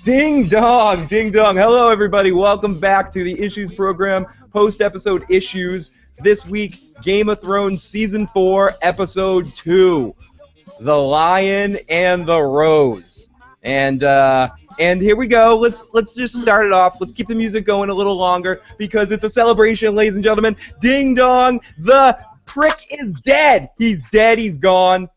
Ding dong, ding dong. Hello, everybody. Welcome back to the Issues program, post-episode issues. This week, Game of Thrones Season 4, Episode 2, The Lion and the Rose. And here we go. Let's just start it off. Let's keep the music going a little longer because it's a celebration, ladies and gentlemen. Ding dong, the prick is dead. He's dead. He's gone.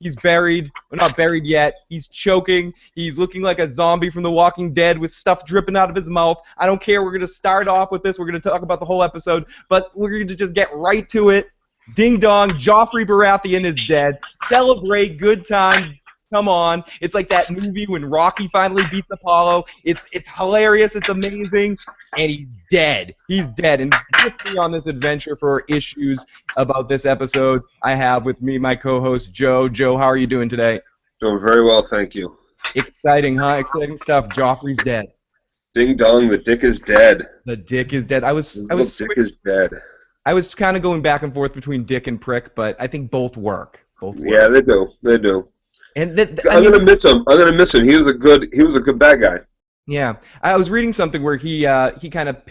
He's buried. Well, not buried yet. He's choking. He's looking like a zombie from The Walking Dead with stuff dripping out of his mouth. I don't care. We're going to start off with this. We're going to talk about the whole episode, but we're going to just get right to it. Ding dong, Joffrey Baratheon is dead. Celebrate, good times. Come on. It's like that movie when Rocky finally beats Apollo. It's hilarious. It's amazing. And he's dead. He's dead. And with me on this adventure for issues about this episode, I have with me my co-host, Joe. Joe, how are you doing today? Doing very well, thank you. Exciting, huh? Exciting stuff. Joffrey's dead. Ding dong, the dick is dead. The dick is dead. Dick is dead. I was kind of going back and forth between dick and prick, but I think both work. Yeah, they do. They do. And I'm gonna miss him. I'm gonna miss him. He was a good bad guy. Yeah, I was reading something where he kind of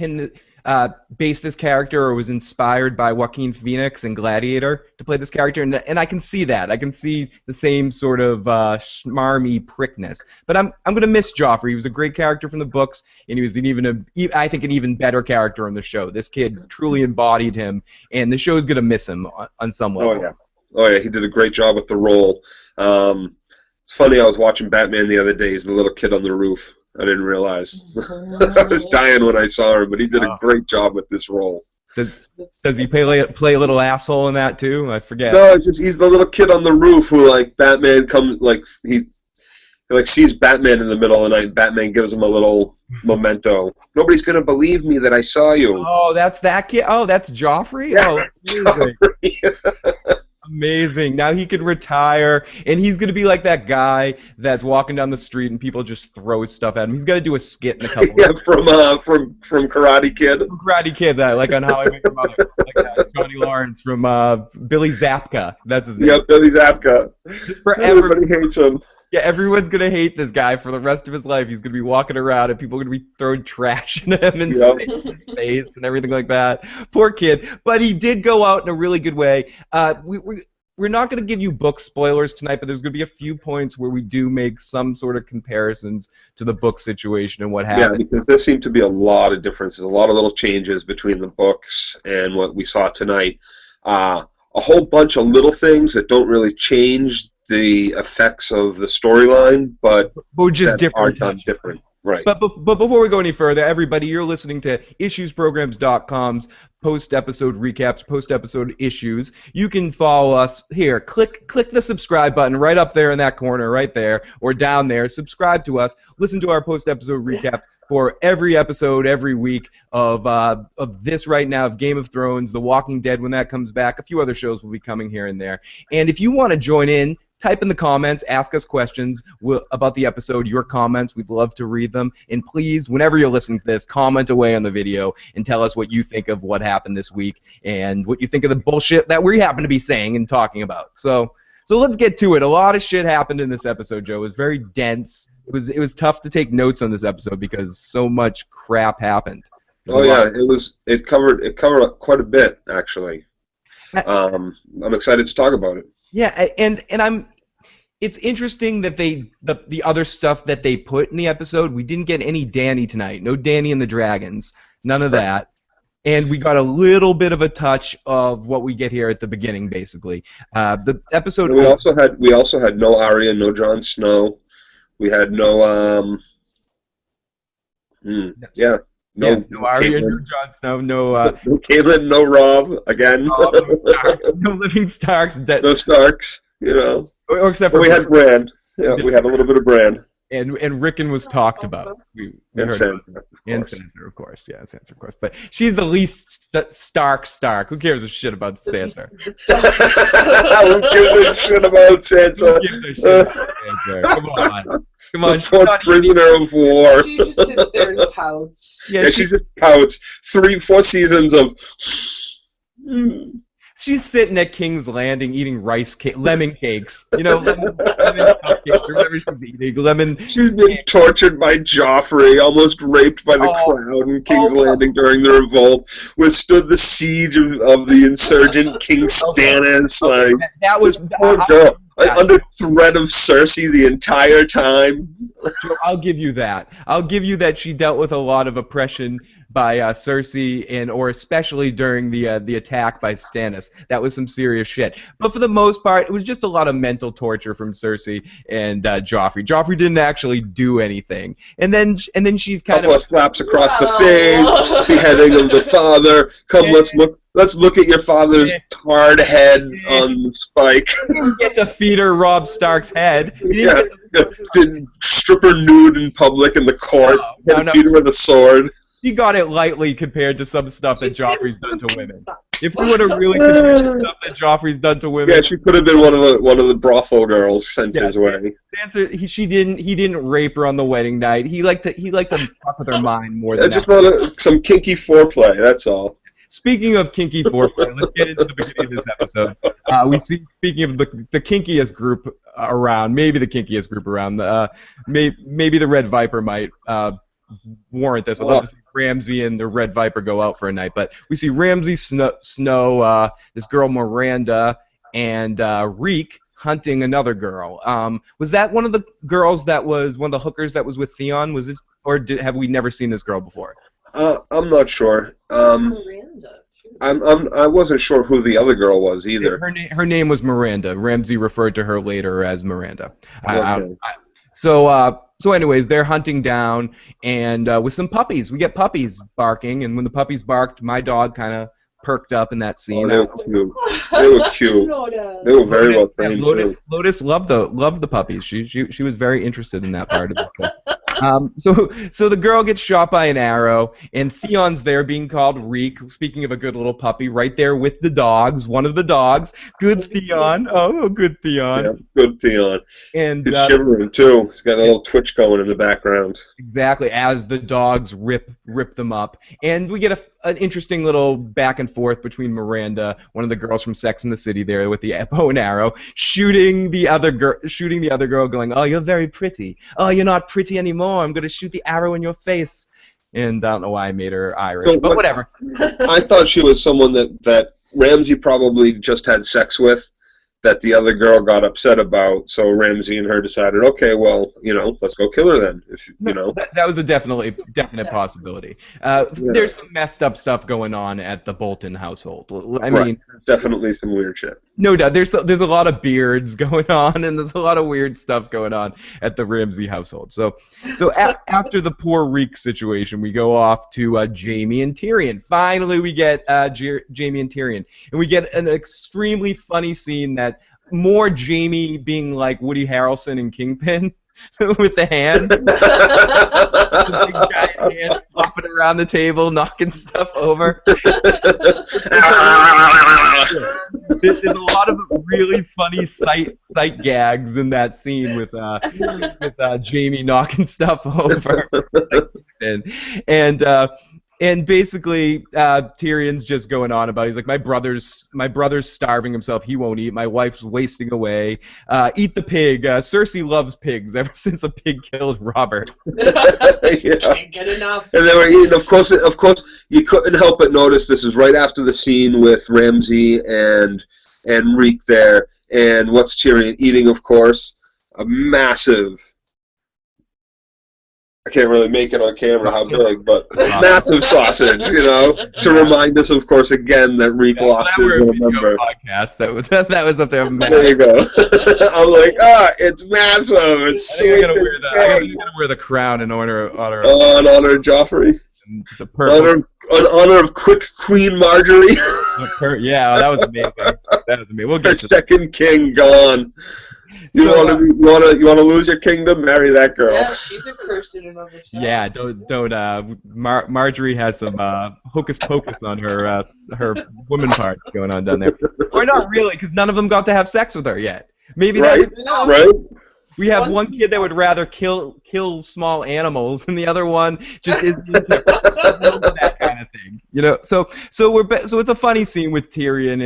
based this character or was inspired by Joaquin Phoenix in Gladiator to play this character, and I can see that. I can see the same sort of schmarmy prickness. But I'm gonna miss Joffrey. He was a great character from the books, and he was I think an even better character on the show. This kid truly embodied him, and the show's gonna miss him on some level. Oh yeah, he did a great job with the role. It's funny, I was watching Batman the other day. He's the little kid on the roof. I didn't realize. I was dying when I saw him, but he did a great job with this role. Does he play a little asshole in that too? I forget. No, he's the little kid on the roof who, like, Batman comes, like, he sees Batman in the middle of the night, and Batman gives him a little memento. Nobody's going to believe me that I saw you. Oh, that's that kid? Oh, that's Joffrey? Yeah, Oh, Joffrey. Amazing. Now he could retire, and he's going to be like that guy that's walking down the street and people just throw stuff at him. He's got to do a skit in a couple of from Karate Kid. From Karate Kid, like on How I Met Your Mother. Like that, Johnny Lawrence from Billy Zabka. That's his name. Yep, Billy Zabka. Everybody hates him. Yeah, everyone's going to hate this guy for the rest of his life. He's going to be walking around and people are going to be throwing trash at him and spitting in his face and everything like that. Poor kid. But he did go out in a really good way. We're not going to give you book spoilers tonight, but there's going to be a few points where we do make some sort of comparisons to the book situation and what happened. Yeah, because there seem to be a lot of differences, a lot of little changes between the books and what we saw tonight. A whole bunch of little things that don't really change the effects of the storyline, but just are done different. Right. But before we go any further, everybody, you're listening to IssuesPrograms.com's post-episode recaps, post-episode issues. You can follow us here. Click the subscribe button right up there in that corner, right there, or down there. Subscribe to us. Listen to our post-episode recap for every episode, every week of this right now, of Game of Thrones, The Walking Dead when that comes back. A few other shows will be coming here and there. And if you want to join in, type in the comments, ask us questions about the episode, your comments. We'd love to read them. And please, whenever you're listening to this, comment away on the video and tell us what you think of what happened this week and what you think of the bullshit that we happen to be saying and talking about. So let's get to it. A lot of shit happened in this episode, Joe. It was very dense. It was tough to take notes on this episode because so much crap happened. It covered quite a bit, actually. I'm excited to talk about it. Yeah, and it's interesting that the other stuff that they put in the episode, we didn't get any Dany tonight. No Dany and the Dragons. None of that. And we got a little bit of a touch of what we get here at the beginning, basically. The episode. We also had no Arya, no Jon Snow. We had no no Arya, no Jon Snow, no Caitlyn, no Robb again. No living Starks. No Starks, Or except for we had Bran. Yeah, we had a little bit of Bran. And Rickon was talked about. We and Sansa, Sansa, of course. Yeah, Sansa, of course. But she's the least Stark. Who cares a shit about Sansa? Who gives a shit about Sansa? Come on. She's not prisoner of war. She just sits there and pouts. Yeah, she just pouts. 3-4 seasons of... She's sitting at King's Landing eating lemon cakes. Lemon cupcakes, or whatever she's eating. She's being tortured by Joffrey, almost raped by the crowd in King's Landing during the revolt, withstood the siege of the insurgent King Stannis. That was poor girl. Under threat of Cersei the entire time. I'll give you that. I'll give you that she dealt with a lot of oppression by Cersei, or especially during the attack by Stannis. That was some serious shit. But for the most part, it was just a lot of mental torture from Cersei and Joffrey. Joffrey didn't actually do anything, and then she's kind of slaps across the face, beheading of the father. Let's look at your father's hard head on Spike. He didn't get to feed her Robb Stark's head. Didn't strip her nude in public in the court. No. Beat her with a sword. She got it lightly compared to some stuff that Joffrey's done to women. If we would have really compared the stuff that Joffrey's done to women, yeah, she could have been one of the brothel girls sent his way. He didn't rape her on the wedding night. He liked to fuck with her mind more than that. I just wanted some kinky foreplay. That's all. Speaking of kinky foreplay, let's get into the beginning of this episode. We see, speaking of the kinkiest group around, maybe the kinkiest group around, maybe the Red Viper might warrant this. I'd love to see Ramsay and the Red Viper go out for a night, but we see Ramsay, Snow, this girl Miranda, and Reek hunting another girl. Was that one of the girls that was one of the hookers that was with Theon? Was it, or have we never seen this girl before? I'm not sure. Miranda. I wasn't sure who the other girl was either. Her name was Miranda. Ramsay referred to her later as Miranda. Okay. So anyways, they're hunting down, and with some puppies. We get puppies barking, and when the puppies barked, my dog kind of perked up in that scene. They were cute. They were cute. They were very well trained too. Lotus loved the puppies. She was very interested in that part of the show. So the girl gets shot by an arrow, and Theon's there being called Reek. Speaking of a good little puppy, right there with the dogs. One of the dogs. Good Theon. Oh, good Theon. Yeah, good Theon. And he's shivering too. He's got a little twitch going in the background. Exactly, as the dogs rip them up, and we get an interesting little back and forth between Miranda, one of the girls from Sex and the City, there with the bow and arrow, shooting the other girl, going, "Oh, you're very pretty. Oh, you're not pretty anymore. I'm going to shoot the arrow in your face." And I don't know why I made her Irish, but whatever. I thought she was someone that Ramsay probably just had sex with, that the other girl got upset about. So Ramsay and her decided, okay, well, let's go kill her then. That was a definite possibility. There's some messed up stuff going on at the Bolton household. I mean, definitely some weird shit. No doubt. There's a lot of beards going on, and there's a lot of weird stuff going on at the Ramsay household. So after the poor Reek situation, we go off to Jaime and Tyrion. Finally, we get Jaime and Tyrion, and we get an extremely funny scene that more Jaime being like Woody Harrelson in Kingpin. With the hand. The big giant hand flopping around the table, knocking stuff over. There's a lot of really funny sight gags in that scene with Jaime knocking stuff over. And basically, Tyrion's just going on about, he's like, my brother's starving himself, he won't eat, my wife's wasting away, eat the pig, Cersei loves pigs ever since a pig killed Robert. Can't get enough. And they were eating, of course, you couldn't help but notice this is right after the scene with Ramsay and Reek there, and what's Tyrion eating, of course? A massive... I can't really make it on camera how big, but massive sausage, to remind us, of course, again that Reek lost his little member. Podcast. That was up there. There you go. I'm like, it's massive. It's I gotta wear the crown in honor of Joffrey. In honor of quick Queen Marjorie. Yeah, that was amazing. We'll get to second king gone. You want to lose your kingdom? Marry that girl. Yeah, she's a curse in and of herself. Yeah, don't. Marjorie has some hocus pocus on her woman part going on down there. Or not really, because none of them got to have sex with her yet. Maybe right. We have one kid that would rather kill small animals, and the other one just isn't into that kind kind of thing. So it's a funny scene with Tyrion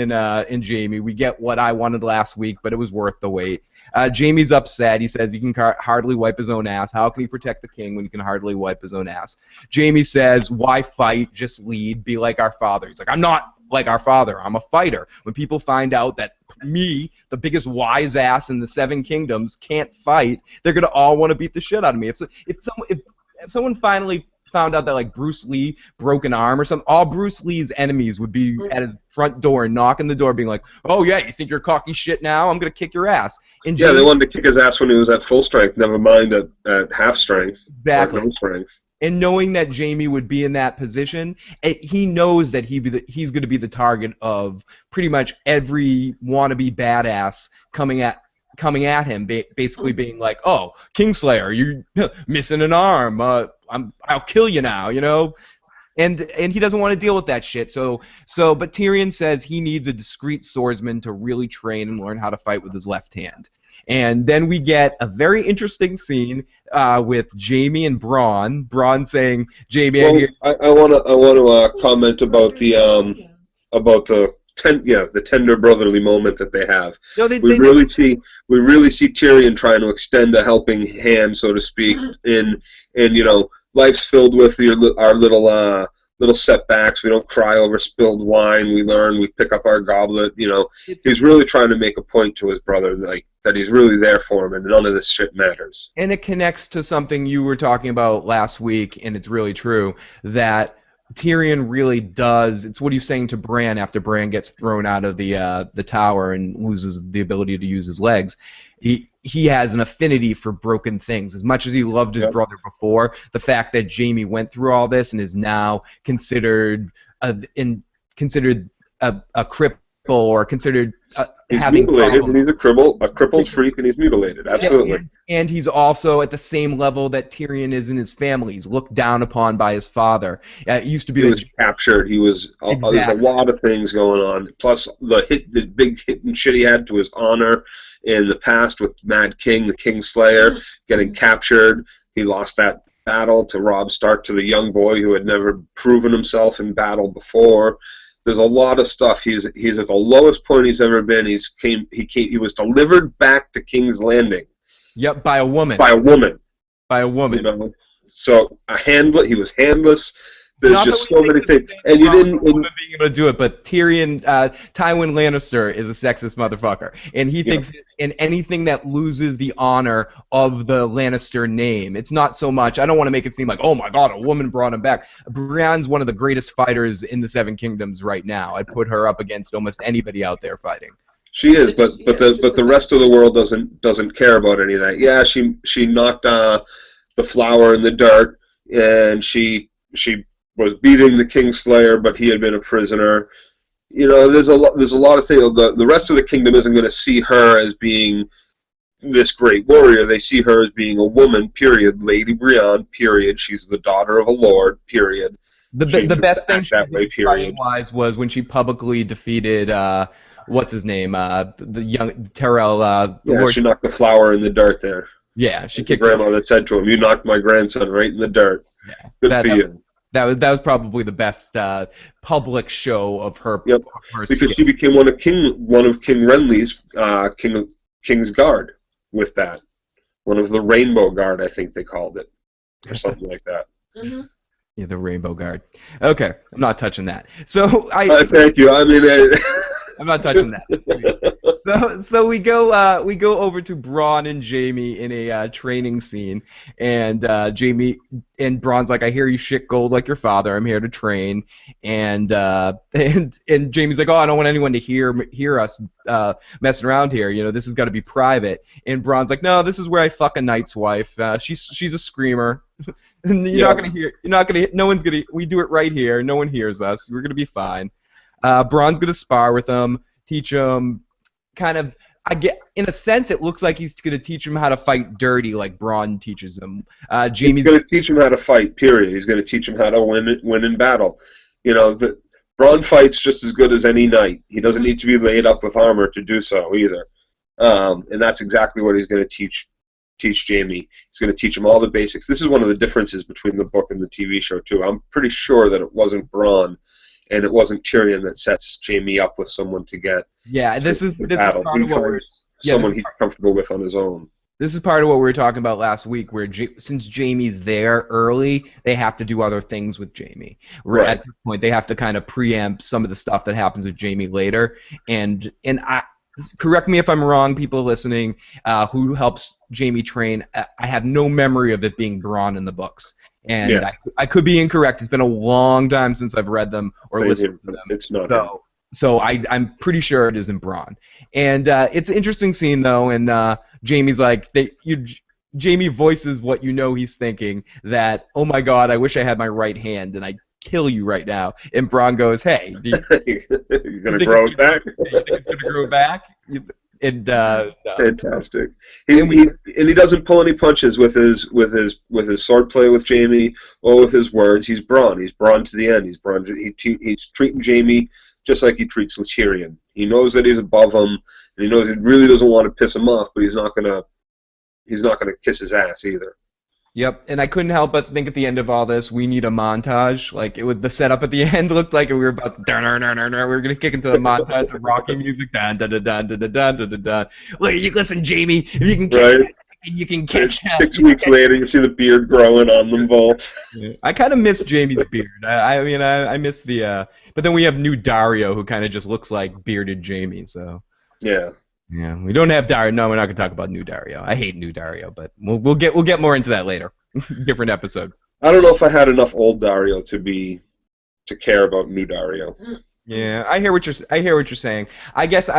and Jaime. We get what I wanted last week, but it was worth the wait. Jaime's upset. He says he can hardly wipe his own ass. How can he protect the king when he can hardly wipe his own ass? Jaime says, why fight? Just lead. Be like our father. He's like, I'm not like our father. I'm a fighter. When people find out that me, the biggest wise ass in the Seven Kingdoms, can't fight, they're going to all want to beat the shit out of me. If someone finally found out that like Bruce Lee broke an arm or something, all Bruce Lee's enemies would be at his front door and knocking the door being like, oh yeah, you think you're cocky shit now? I'm going to kick your ass. And yeah, they wanted to kick his ass when he was at full strength, never mind at half strength. Exactly. Or no strength. And knowing that Jaime would be in that position, he knows that he's going to be the target of pretty much every wannabe badass coming at him, basically being like, "Oh, Kingslayer, you're missing an arm. I'll kill you now," And he doesn't want to deal with that shit. But Tyrion says he needs a discreet swordsman to really train and learn how to fight with his left hand. And then we get a very interesting scene with Jaime and Bronn. Bronn saying, "Jaime, I want to comment about the tender brotherly moment that they have. No, we really see Tyrion trying to extend a helping hand, so to speak. And life's filled with our little setbacks. We don't cry over spilled wine. We learn. We pick up our goblet. He's really trying to make a point to his brother, like that he's really there for him, and none of this shit matters. And it connects to something you were talking about last week, and it's really true that Tyrion really does. It's what he's saying to Bran after Bran gets thrown out of the tower and loses the ability to use his legs. He has an affinity for broken things. As much as he loved his brother before, the fact that Jaime went through all this and is now considered a cripple or considered he's having mutilated, problems. and he's a crippled freak, and he's mutilated. Absolutely. And he's also at the same level that Tyrion is in his family. He's looked down upon by his father. It used to be he was captured. He was there's a lot of things going on. Plus the big hit and shit he had to his honor in the past with Mad King, the Kingslayer, getting captured. He lost that battle to Robb Stark, to the young boy who had never proven himself in battle before. There's a lot of stuff. He's at the lowest point he's ever been. He was delivered back to King's Landing. Yep, by a woman. So he was handless. There's just so many things, and you didn't being able to do it. But Tyrion, Tywin Lannister is a sexist motherfucker, and he thinks in anything that loses the honor of the Lannister name, it's not so much. I don't want to make it seem like, oh my God, a woman brought him back. Brienne's one of the greatest fighters in the Seven Kingdoms right now. I'd put her up against almost anybody out there fighting. She is, but the rest of the world doesn't care about any of that. Yeah, she knocked the flower in the dirt, and she was beating the Kingslayer, but he had been a prisoner. There's a lot of things. The rest of the kingdom isn't going to see her as being this great warrior. They see her as being a woman, period. Lady Brienne, period. She's the daughter of a lord, period. The best thing she did fighting-wise was when she publicly defeated what's his name, the young Tyrell. She knocked the flower in the dirt there. Yeah, she kicked. Grandmother said to him, "You knocked my grandson right in the dirt." Yeah, good for you. That was probably the best public show of her. Yep. Because she became one of King Renly's King's Guard with that. One of the Rainbow Guard, I think they called it, or something like that. Mm-hmm. Yeah, the Rainbow Guard. Okay, I'm not touching that. So thank you. I mean, I'm not touching that. So we go over to Bronn and Jaime in a training scene, and Jaime and Bronn's like, "I hear you shit gold like your father. I'm here to train." And Jaime's like, "Oh, I don't want anyone to hear us messing around here. This has got to be private." And Bronn's like, "No, this is where I fuck a knight's wife. She's a screamer." And you're not gonna, no one's gonna, we do it right here, no one hears us, we're gonna be fine. Bronn's gonna spar with him, teach him, in a sense it looks like he's gonna teach him how to fight dirty like Bronn teaches him. Jaime's gonna teach him how to fight, period. He's gonna teach him how to win in battle. Bronn fights just as good as any knight. He doesn't need to be laid up with armor to do so either. And that's exactly what he's gonna teach teach Jamie. He's going to teach him all the basics. This is one of the differences between the book and the TV show, too. I'm pretty sure that it wasn't Bronn and it wasn't Tyrion that sets Jamie up with someone to get this is battle. part of what we're someone he's comfortable with on his own. This is part of what we were talking about last week, where since Jamie's there early, they have to do other things with Jamie. Right. At this point, they have to kind of preempt some of the stuff that happens with Jamie later. And I correct me if I'm wrong, people listening, who helps Jamie train. I have no memory of it being Bronn in the books. And I could be incorrect. It's been a long time since I've read them or listened to them. It's not him. So I'm pretty sure it isn't Bronn. And it's an interesting scene, though, and Jamie's like, Jamie voices what you know he's thinking, that, oh my god, I wish I had my right hand, and I'd kill you right now. And Bronn goes, hey, you're going to grow it back? You think it's going to grow back? And, no. Fantastic. He doesn't pull any punches with his swordplay with Jamie or with his words. He's Bronn. He's Bronn to the end. He's treating Jamie just like he treats Tyrion. He knows that he's above him, and he knows he really doesn't want to piss him off, but he's not gonna kiss his ass either. Yep, and I couldn't help but think at the end of all this, we need a montage. Like the setup at the end looked like we were about we were gonna kick into the montage of Rocky music. Dun dun dun dun dun dun dun dun dun. Look, listen, Jamie, if you can catch that, you can catch that. 6 weeks later, you see the beard growing on them both. I kind of miss Jamie's beard. I miss the. But then we have new Daario, who kind of just looks like bearded Jamie. So. Yeah. Yeah, we don't have Daario. No, we're not gonna talk about new Daario. I hate new Daario, but we'll get more into that later. Different episode. I don't know if I had enough old Daario to care about new Daario. Yeah, I hear what you're saying. I guess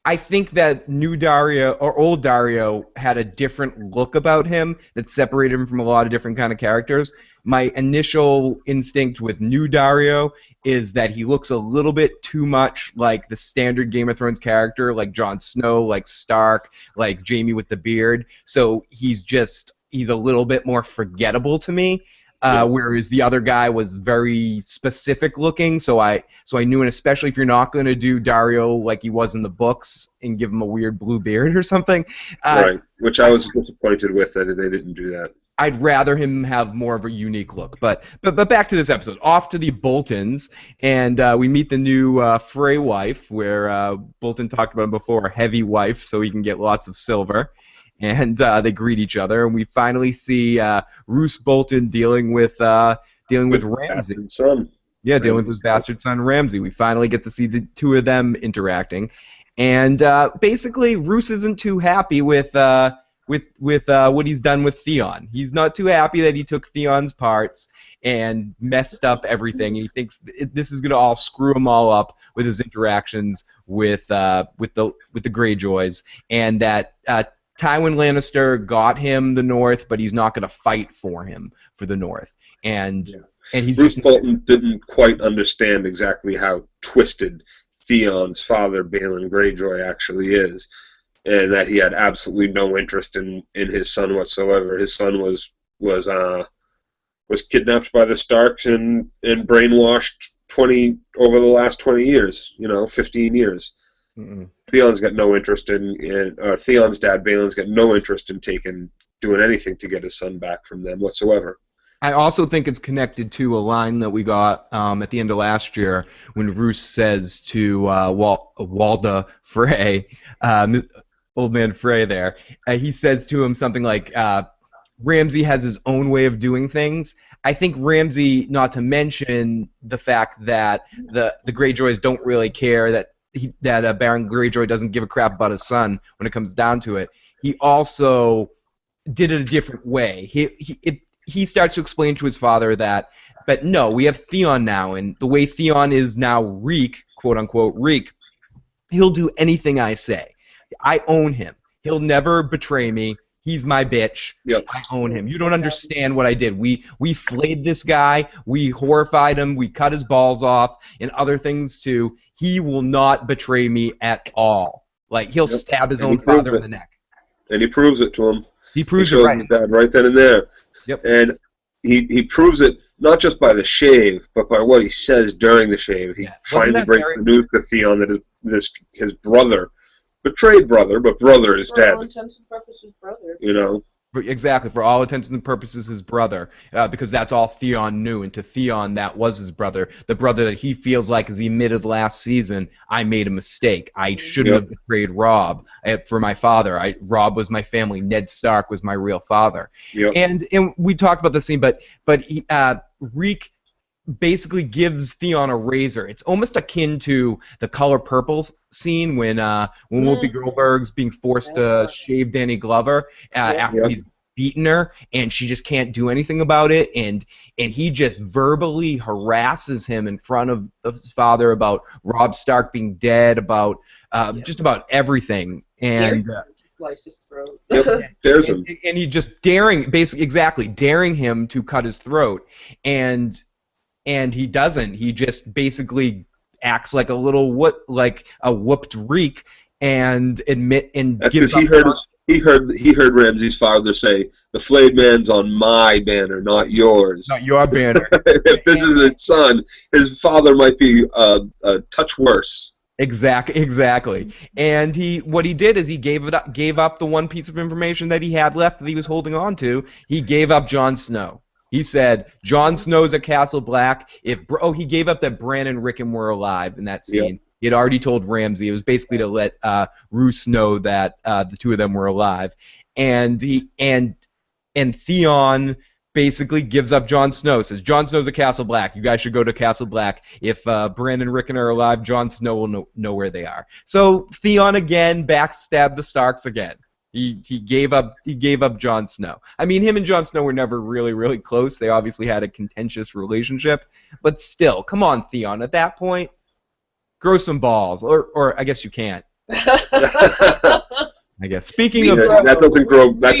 I think that new Daario or old Daario had a different look about him that separated him from a lot of different kind of characters. My initial instinct with new Daario is that he looks a little bit too much like the standard Game of Thrones character, like Jon Snow, like Stark, like Jamie with the beard. So he's a little bit more forgettable to me. Whereas the other guy was very specific looking, so I knew, and especially if you're not going to do Daario like he was in the books and give him a weird blue beard or something. Right, which I was disappointed with that they didn't do that. I'd rather him have more of a unique look. But back to this episode. Off to the Boltons, and we meet the new Frey wife, where Bolton talked about him before, a heavy wife, so he can get lots of silver. And they greet each other, and we finally see Roose Bolton dealing with Ramsay. Son. Yeah, dealing with his bastard son Ramsay. We finally get to see the two of them interacting, and basically Roose isn't too happy with what he's done with Theon. He's not too happy that he took Theon's parts and messed up everything. And he thinks this is gonna all screw him all up with his interactions with the Greyjoys, and that. Tywin Lannister got him the North, but he's not going to fight for him for the North. And he Roose Bolton didn't quite understand exactly how twisted Theon's father, Balon Greyjoy, actually is, and that he had absolutely no interest in his son whatsoever. His son was kidnapped by the Starks and brainwashed over the last 20 years, 15 years. Mm-mm. Theon's got no interest Theon's dad, Balon's got no interest in doing anything to get his son back from them whatsoever. I also think it's connected to a line that we got at the end of last year when Roose says to Walda Frey, old man Frey there, he says to him something like, Ramsay has his own way of doing things. I think Ramsay, not to mention the fact that the Greyjoys don't really care that Baron Greyjoy doesn't give a crap about his son when it comes down to it. He also did it a different way. He starts to explain to his father that, but no, we have Theon now, and the way Theon is now Reek, quote unquote Reek, he'll do anything I say. I own him. He'll never betray me. He's my bitch. Yep. I own him. You don't understand what I did. We flayed this guy. We horrified him. We cut his balls off and other things too. He will not betray me at all. Like, he'll stab his own father in the neck. And he proves it to him. He proves it right. Right then and there. Yep. And he proves it not just by the shave, but by what he says during the shave. He finally breaks the news to Theon that his brother betrayed brother, but brother is For dead. all intents and purposes, brother. You know. Exactly, for all intents and purposes, his brother, because that's all Theon knew, and to Theon, that was his brother, the brother that he feels like, as he admitted last season, I made a mistake. I shouldn't have betrayed Robb for my father. Robb was my family. Ned Stark was my real father. Yep. And we talked about the scene, but Reek basically gives Theon a razor. It's almost akin to the Color Purple scene when Whoopi Goldberg's being forced to shave Danny Glover after he's beaten her, and she just can't do anything about it, and he just verbally harasses him in front of his father about Robb Stark being dead, about just about everything, and slice his throat. Dares him. And he just daring him to cut his throat, and he doesn't. He just basically acts like a whooped Reek and gives up. He heard Ramsay's father say, "The flayed man's on my banner, not yours." Not your banner. If this is his son, his father might be a touch worse. Exactly. And what he did is he gave up the one piece of information that he had left that he was holding on to. He gave up Jon Snow. He said Jon Snow's at Castle Black. He gave up that Bran and Rickon were alive in that scene. Yep. He had already told Ramsay. It was basically to let Roose know that the two of them were alive. And Theon basically gives up Jon Snow. Says Jon Snow's at Castle Black. You guys should go to Castle Black. If Bran and Rickon are alive, Jon Snow will know where they are. So Theon again backstabbed the Starks again. He gave up Jon Snow. I mean, him and Jon Snow were never really, really close. They obviously had a contentious relationship, but still, come on, Theon. At that point, grow some balls, or I guess you can't. I guess. Speaking of that doesn't grow back.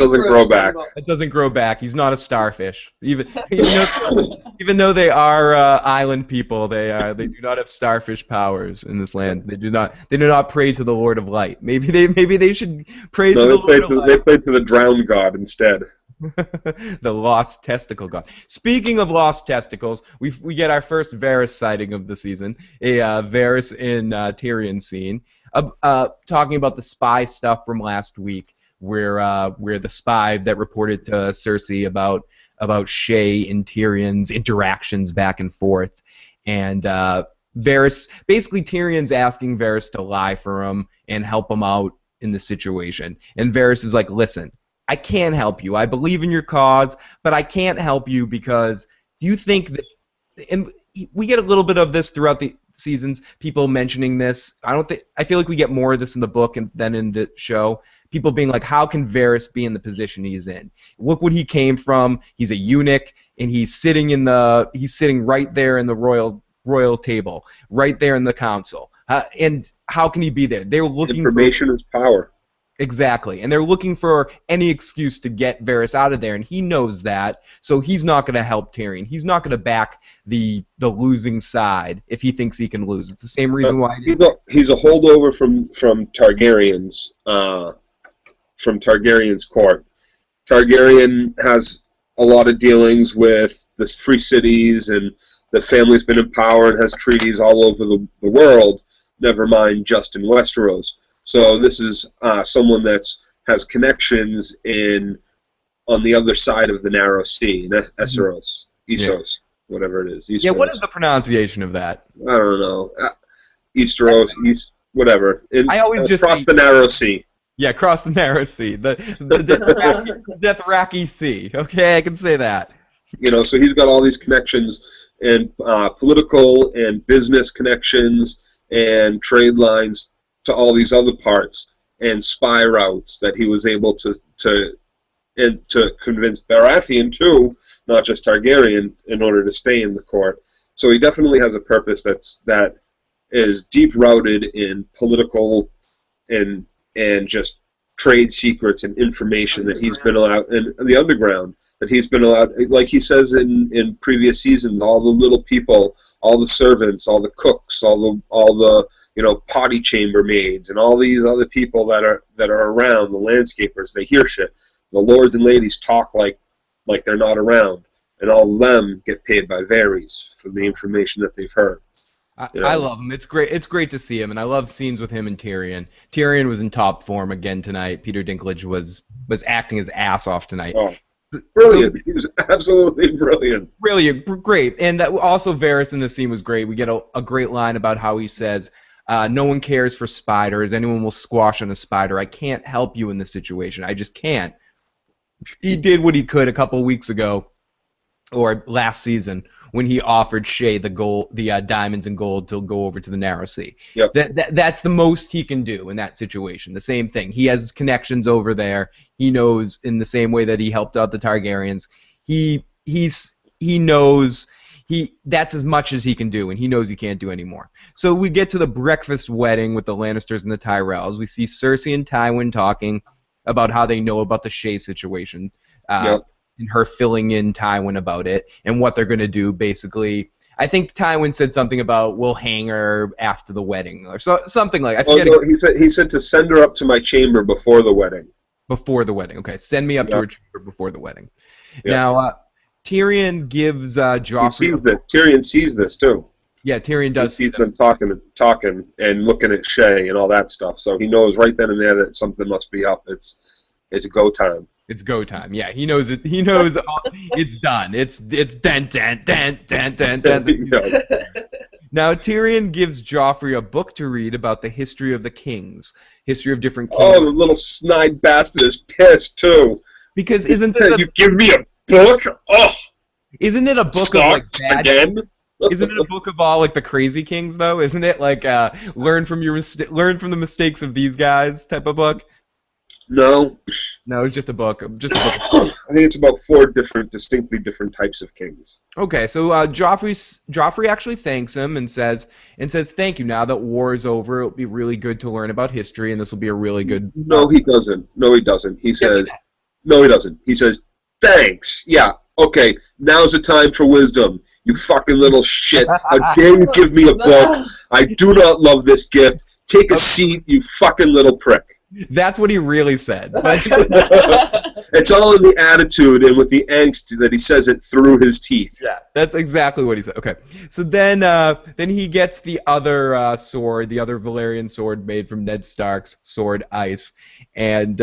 It doesn't grow back. He's not a starfish. Even though they are island people, they do not have starfish powers in this land. They do not pray to the Lord of Light. Maybe they should pray to the Lord of Light. They pray to the drowned god instead. The lost testicle god. Speaking of lost testicles, we get our first Varys sighting of the season. A Varys in Tyrion scene. Talking about the spy stuff from last week, where the spy that reported to Cersei about Shae and Tyrion's interactions back and forth, and Varys, basically Tyrion's asking Varys to lie for him and help him out in the situation, and Varys is like, listen, I can't help you. I believe in your cause, but I can't help you because do you think that, and we get a little bit of this throughout the seasons, people mentioning this. I feel like we get more of this in the book than in the show. People being like, how can Varys be in the position he's in? Look what he came from. He's a eunuch, and he's sitting right there in the royal table, right there in the council. And how can he be there? They're looking information is power. Exactly, and they're looking for any excuse to get Varys out of there, and he knows that, so he's not going to help Tyrion. He's not going to back the losing side if he thinks he can lose. It's the same reason why he's a holdover from Targaryens, from Targaryen's court. Targaryen has a lot of dealings with the free cities, and the family's been in power and has treaties all over the world. Never mind just in Westeros. So this is someone that has connections on the other side of the narrow sea, in Essos, whatever it is. Easteros. Yeah, what is the pronunciation of that? I don't know. Easteros, whatever. I always just cross the narrow sea. Yeah, cross the narrow sea, the Dothraki Sea. Okay, I can say that. So he's got all these connections and political and business connections and trade lines to all these other parts and spy routes that he was able to convince Baratheon too, not just Targaryen, in order to stay in the court. So he definitely has a purpose that is deep rooted in political and just trade secrets and information that he's been allowed in the underground. That he's been allowed, like he says in previous seasons, all the little people, all the servants, all the cooks, all the potty chambermaids, and all these other people that are around, the landscapers, they hear shit. The lords and ladies talk like they're not around, and all of them get paid by Varys for the information that they've heard. I love him. It's great. It's great to see him, and I love scenes with him and Tyrion. Tyrion was in top form again tonight. Peter Dinklage was acting his ass off tonight. Oh, brilliant! He was absolutely brilliant. Brilliant, great. And also Varys in the scene was great. We get a great line about how he says, "No one cares for spiders. Anyone will squash on a spider. I can't help you in this situation. I just can't." He did what he could a couple of weeks ago, or last season, when he offered Shay the diamonds and gold to go over to the Narrow Sea. Yep. That's the most he can do in that situation. The same thing. He has connections over there. He knows in the same way that he helped out the Targaryens. He knows that's as much as he can do, and he knows he can't do any more. So we get to the breakfast wedding with the Lannisters and the Tyrells. We see Cersei and Tywin talking about how they know about the Shay situation. Yep. And her filling in Tywin about it and what they're going to do, basically. I think Tywin said something about, we'll hang her after the wedding, or something like that. Oh, no, he said to send her up to my chamber before the wedding. Before the wedding. Okay, send me up to her chamber before the wedding. Yep. Now, Tyrion gives Joffrey... Tyrion sees this, too. Yeah, Tyrion does see He's been talking and looking at Shay and all that stuff, so he knows right then and there that something must be up. It's go time. It's go time. Yeah, he knows it. He knows it's done. It's dun. Now Tyrion gives Joffrey a book to read about the history of the kings, history of different kings. Oh, the little snide bastard is pissed too. Because isn't this you give me a book? Oh, isn't it a book of like bad again? Isn't it a book of all like the crazy kings though? Isn't it like learn from the mistakes of these guys type of book? No, it's just a book. I think it's about 4 distinctly different types of kings. Okay, so Joffrey actually thanks him and says thank you. Now that war is over, it'll be really good to learn about history, and this will be a really good. No, he doesn't. He says, no, he doesn't. He says, thanks. Yeah, okay. Now's the time for wisdom. You fucking little shit. How dare you give me a book? I do not love this gift. Take a seat, you fucking little prick. That's what he really said. It's all in the attitude and with the angst that he says it through his teeth. Yeah, that's exactly what he said. Okay, so then he gets the other sword, the other Valyrian sword made from Ned Stark's sword, Ice, and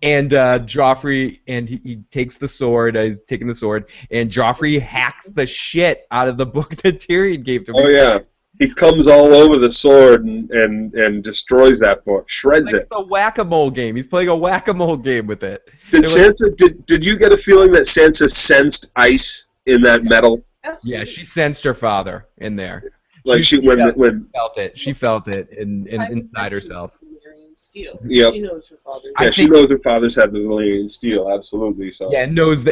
Joffrey, and he takes the sword. He's taking the sword, and Joffrey hacks the shit out of the book that Tyrion gave to him. Oh yeah. He comes all over the sword and destroys that book, shreds it. It's a whack-a-mole game. He's playing a whack-a-mole game with it. Did you get a feeling that Sansa sensed ice in that metal? Yeah, she sensed her father in there. Like she felt it. She felt it inside herself. Steel. Yep. She knows her father. Yeah, she knows her father's had the Valyrian steel, absolutely. So. Yeah,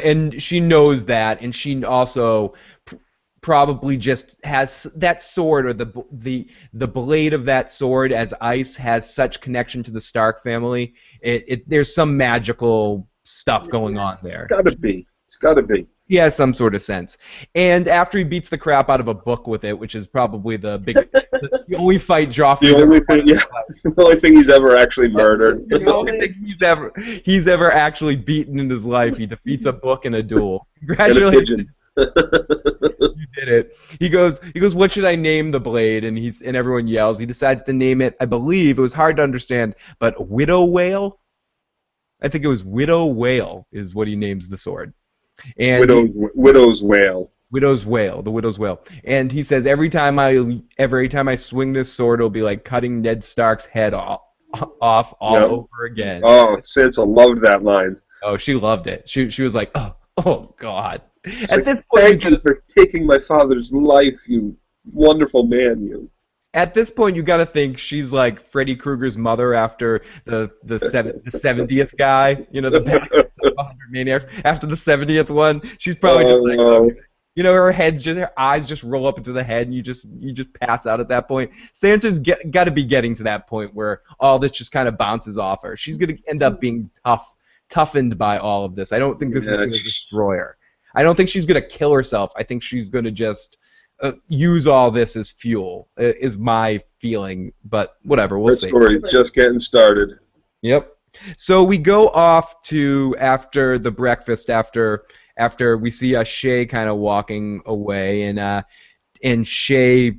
and she knows that, and she also probably just has that sword, or the blade of that sword as ice has such connection to the Stark family. There's some magical stuff going on there. It's gotta be. He has some sort of sense. And after he beats the crap out of a book with it, which is probably the only fight Joffrey. The only thing he's ever actually murdered. The only thing he's ever actually beaten in his life. He defeats a book in a duel. Congratulations. You did it. He goes, what should I name the blade? And everyone yells. He decides to name it, I believe, it was hard to understand, but Widow Wail? I think it was Widow Wail is what he names the sword. And Widow's Wail. Widow's Wail, the Widow's Wail. And he says every time I swing this sword, it'll be like cutting Ned Stark's head off all over again. Oh, Sansa loved that line. Oh, she loved it. She was like, oh God. At this point, thank you for taking my father's life, you wonderful man, you. At this point, you got to think she's like Freddy Krueger's mother after the 70th guy, you know, the bastard 100 maniacs. After the 70th one, she's probably just like, you know, her eyes just roll up into the head, and you just pass out at that point. Sansa's got to be getting to that point where all this just kind of bounces off her. She's gonna end up being toughened by all of this. I don't think this is gonna destroy her. I don't think she's going to kill herself. I think she's going to just use all this as fuel, is my feeling. But whatever, we'll see. Story just getting started. Yep. So we go off to after the breakfast, after we see Shay kind of walking away, and and Shay,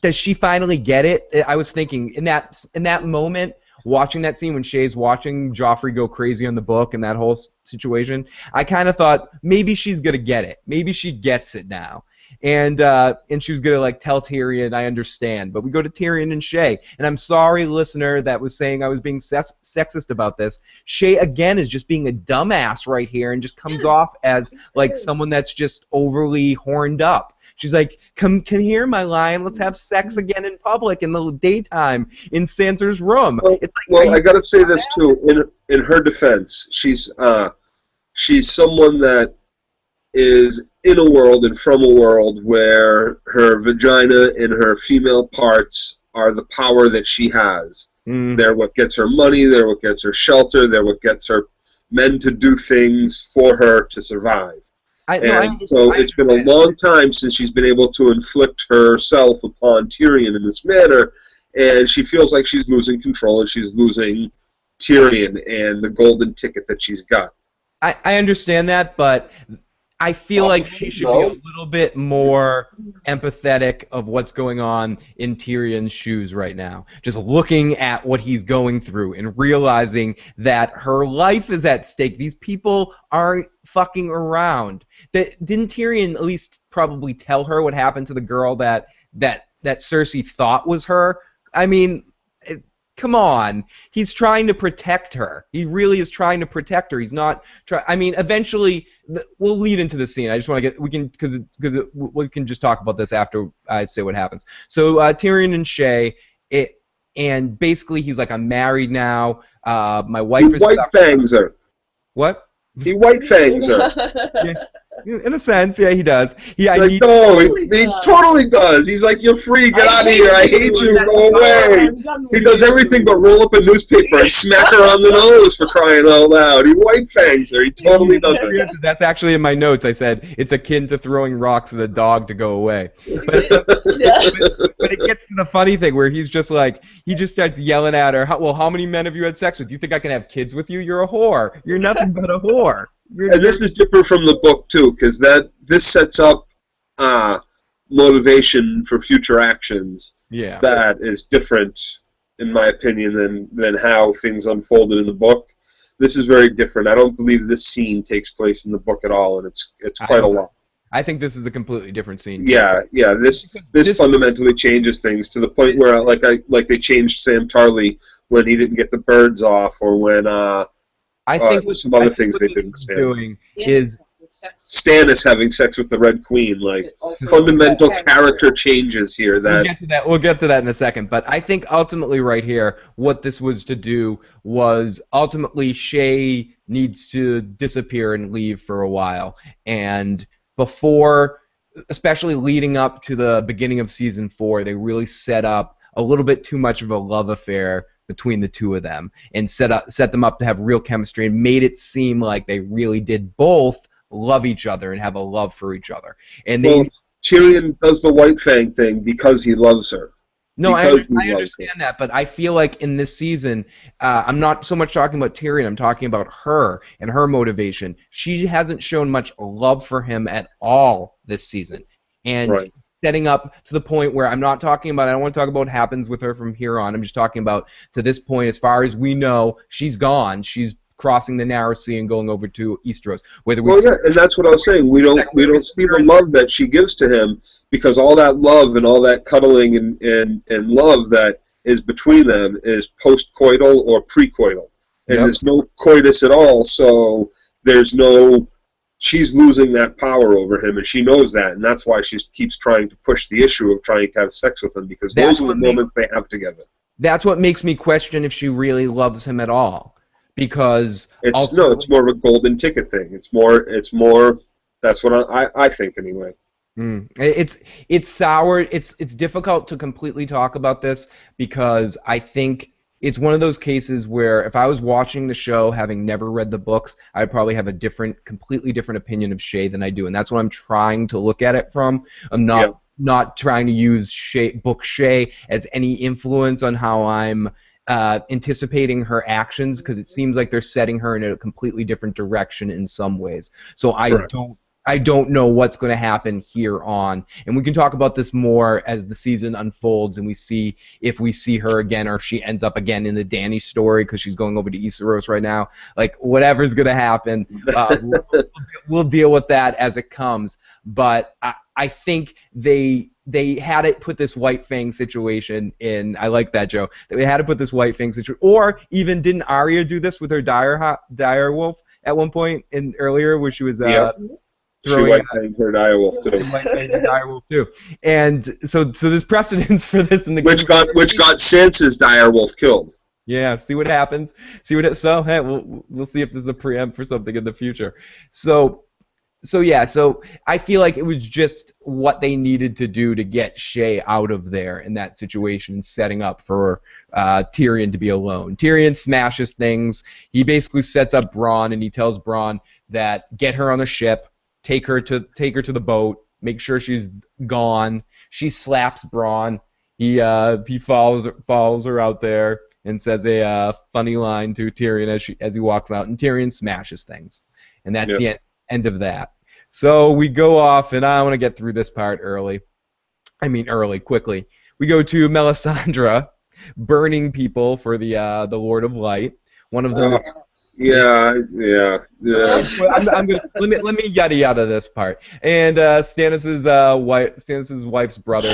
does she finally get it? I was thinking in that moment, watching that scene when Shay's watching Joffrey go crazy on the book and that whole situation, I kind of thought maybe she's gonna get it. Maybe she gets it now. And she was gonna like tell Tyrion, I understand. But we go to Tyrion and Shay, and I'm sorry, listener, that was saying I was being sexist about this. Shay again is just being a dumbass right here, and just comes off as like someone that's just overly horned up. She's like, come here, my lion. Let's have sex again in public in the daytime in Sansa's room. Well, I gotta say this too. In her defense, she's someone that is in a world and from a world where her vagina and her female parts are the power that she has. They're what gets her money. They're what gets her shelter. They're what gets her men to do things for her to survive. So it's been a long time since she's been able to inflict herself upon Tyrion in this manner, and she feels like she's losing control and she's losing Tyrion and the golden ticket that she's got. I understand that, but I feel like she should be a little bit more empathetic of what's going on in Tyrion's shoes right now. Just looking at what he's going through and realizing that her life is at stake. These people aren't fucking around. Didn't Tyrion at least probably tell her what happened to the girl that Cersei thought was her? I mean, come on. He's trying to protect her. He really is trying to protect her. He's not I mean, eventually we'll lead into the scene. I just want to we can just talk about this after I say what happens. So Tyrion and Shay, and basically he's like, I'm married now. My wife is white fangs her. What? He white fangs her. Yeah, in a sense, yeah, he does. He totally does. He's like, you're free, get out of here, I hate you, go away. He does everything but roll up a newspaper and smack her on the nose, for crying out loud. He white fangs her. He totally does it. That's actually in my notes. I said it's akin to throwing rocks at a dog to go away. But it gets to the funny thing where he's just like, he just starts yelling at her, well, how many men have you had sex with? You think I can have kids with you? You're a whore. You're nothing but a whore. And this is different from the book too, because this sets up motivation for future actions. Yeah. That is different, in my opinion, than how things unfolded in the book. This is very different. I don't believe this scene takes place in the book at all, and it's quite a lot. I think this is a completely different scene. Yeah. This fundamentally changes things to the point where like they changed Sam Tarly when he didn't get the birds off, or when I think some other things they didn't say. Doing is Stannis having sex with the Red Queen, like fundamental character changes here. We'll get to that in a second. But I think ultimately, right here, what this was to do was ultimately Shay needs to disappear and leave for a while, and before, especially leading up to the beginning of season 4, they really set up a little bit too much of a love affair between the two of them, and set them up to have real chemistry, and made it seem like they really did both love each other and have a love for each other. And Tyrion does the White Fang thing because he loves her. No, I understand that, but I feel like in this season, I'm not so much talking about Tyrion, I'm talking about her and her motivation. She hasn't shown much love for him at all this season. And setting up to the point where I don't want to talk about what happens with her from here on. I'm just talking about to this point, as far as we know, she's gone. She's crossing the narrow sea and going over to Eastros. And that's what I was saying. We don't see the love that she gives to him, because all that love and all that cuddling and love that is between them is post-coital or pre-coital. And there's no coitus at all, so there's no... She's losing that power over him, and she knows that, and that's why she keeps trying to push the issue of trying to have sex with him, because those are the moments they have together. That's what makes me question if she really loves him at all, because it's more of a golden ticket thing. It's more. That's what I think anyway. It's sour. It's difficult to completely talk about this, because I think it's one of those cases where if I was watching the show, having never read the books, I'd probably have a completely different opinion of Shay than I do, and that's what I'm trying to look at it from. I'm not trying to use book Shay as any influence on how I'm anticipating her actions, because it seems like they're setting her in a completely different direction in some ways. So I don't I don't know what's going to happen here on. And we can talk about this more as the season unfolds and we see if we see her again or if she ends up again in the Dany story because she's going over to Easteros right now. Like, whatever's going to happen, we'll deal with that as it comes. But I think they had to put this White Fang situation in. I like that, Joe. They had to put this White Fang situation. Or even didn't Arya do this with her dire wolf at one point earlier where she was... She White Fanged her direwolf too. White Fanged her direwolf too, and so there's precedence for this in the which got Sansa's direwolf killed. Yeah, see what happens. So hey, we'll see if there's a preempt for something in the future. So I feel like it was just what they needed to do to get Shay out of there in that situation, setting up for Tyrion to be alone. Tyrion smashes things. He basically sets up Bronn, and he tells Bronn that get her on the ship. Take her to the boat. Make sure she's gone. She slaps Bronn. He follows her out there and says a funny line to Tyrion as he walks out. And Tyrion smashes things, and that's the end of that. So we go off, and I want to get through this part quickly. We go to Melisandre burning people for the Lord of Light. One of them. Yeah. I'm gonna let me yada yada this part. And Stannis' wife's brother.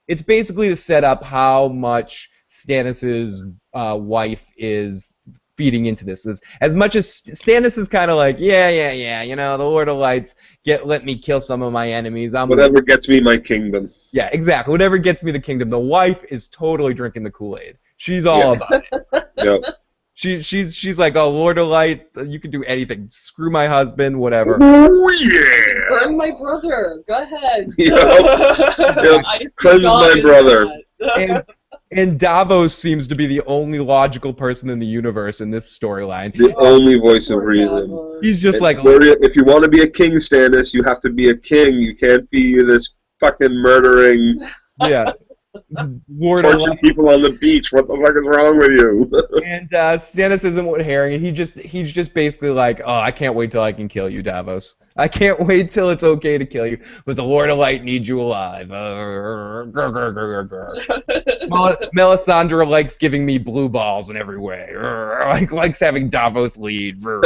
It's basically to set up how much Stannis' wife is feeding into this. As much as Stannis is kind of like, yeah, the Lord of Lights let me kill some of my enemies. Whatever gets me my kingdom. Yeah, exactly. Whatever gets me the kingdom. The wife is totally drinking the Kool-Aid. She's all about it. Yep. She's like, oh, Lord of Light, you can do anything. Screw my husband, whatever. Oh, yeah! Burn my brother. Go ahead. Yep. Cleanse my brother. And Davos seems to be the only logical person in the universe in this storyline. The only voice of reason. He's just like... If you want to be a king, Stannis, you have to be a king. You can't be this fucking murdering... Yeah. Torturing people on the beach. What the fuck is wrong with you? And Stannis isn't what herring. He's just basically like, oh, I can't wait till I can kill you, Davos. I can't wait till it's okay to kill you, but the Lord of Light needs you alive. Melisandre likes giving me blue balls in every way. Likes having Davos lead. Blah,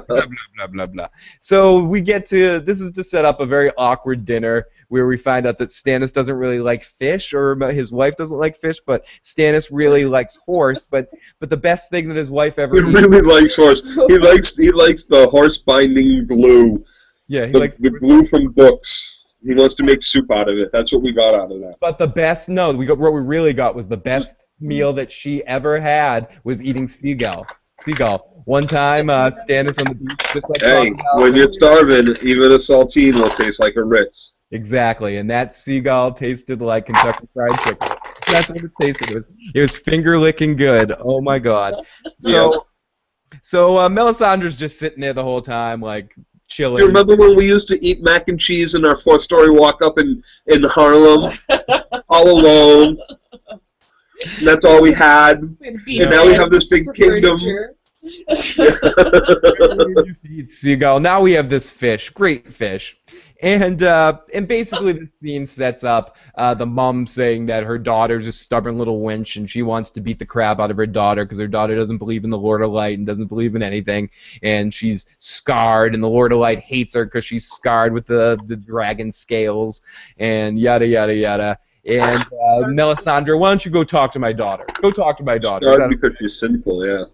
blah, blah, blah. So we get to, this is to set up a very awkward dinner where we find out that Stannis doesn't really like fish, or his wife doesn't like fish, but Stannis really likes horse. But the best thing that his wife ever eats... He really likes horse. He likes the horse binding glue. Yeah, he likes the glue from books. He wants to make soup out of it. That's what we got out of that. But what we really got was the best meal that she ever had was eating seagull. One time, Stannis on the beach, just like... Hey, when you're starving, even a saltine will taste like a Ritz. Exactly, and that seagull tasted like Kentucky Fried Chicken. That's what it tasted. It was finger-licking good. Oh, my God. So Melisandre's just sitting there the whole time, like, chilling. Do you remember when we used to eat mac and cheese in our fourth-story walk-up in Harlem? All alone. And that's all we had. And now we have this big kingdom. We used to eat seagull. Now we have this fish. Great fish. And basically the scene sets up the mom saying that her daughter's a stubborn little wench and she wants to beat the crap out of her daughter because her daughter doesn't believe in the Lord of Light and doesn't believe in anything, and she's scarred, and the Lord of Light hates her because she's scarred with the dragon scales, and yada yada yada. And Melisandre, why don't you go talk to my daughter? Go talk to my daughter. Scarred because she's sinful, yeah.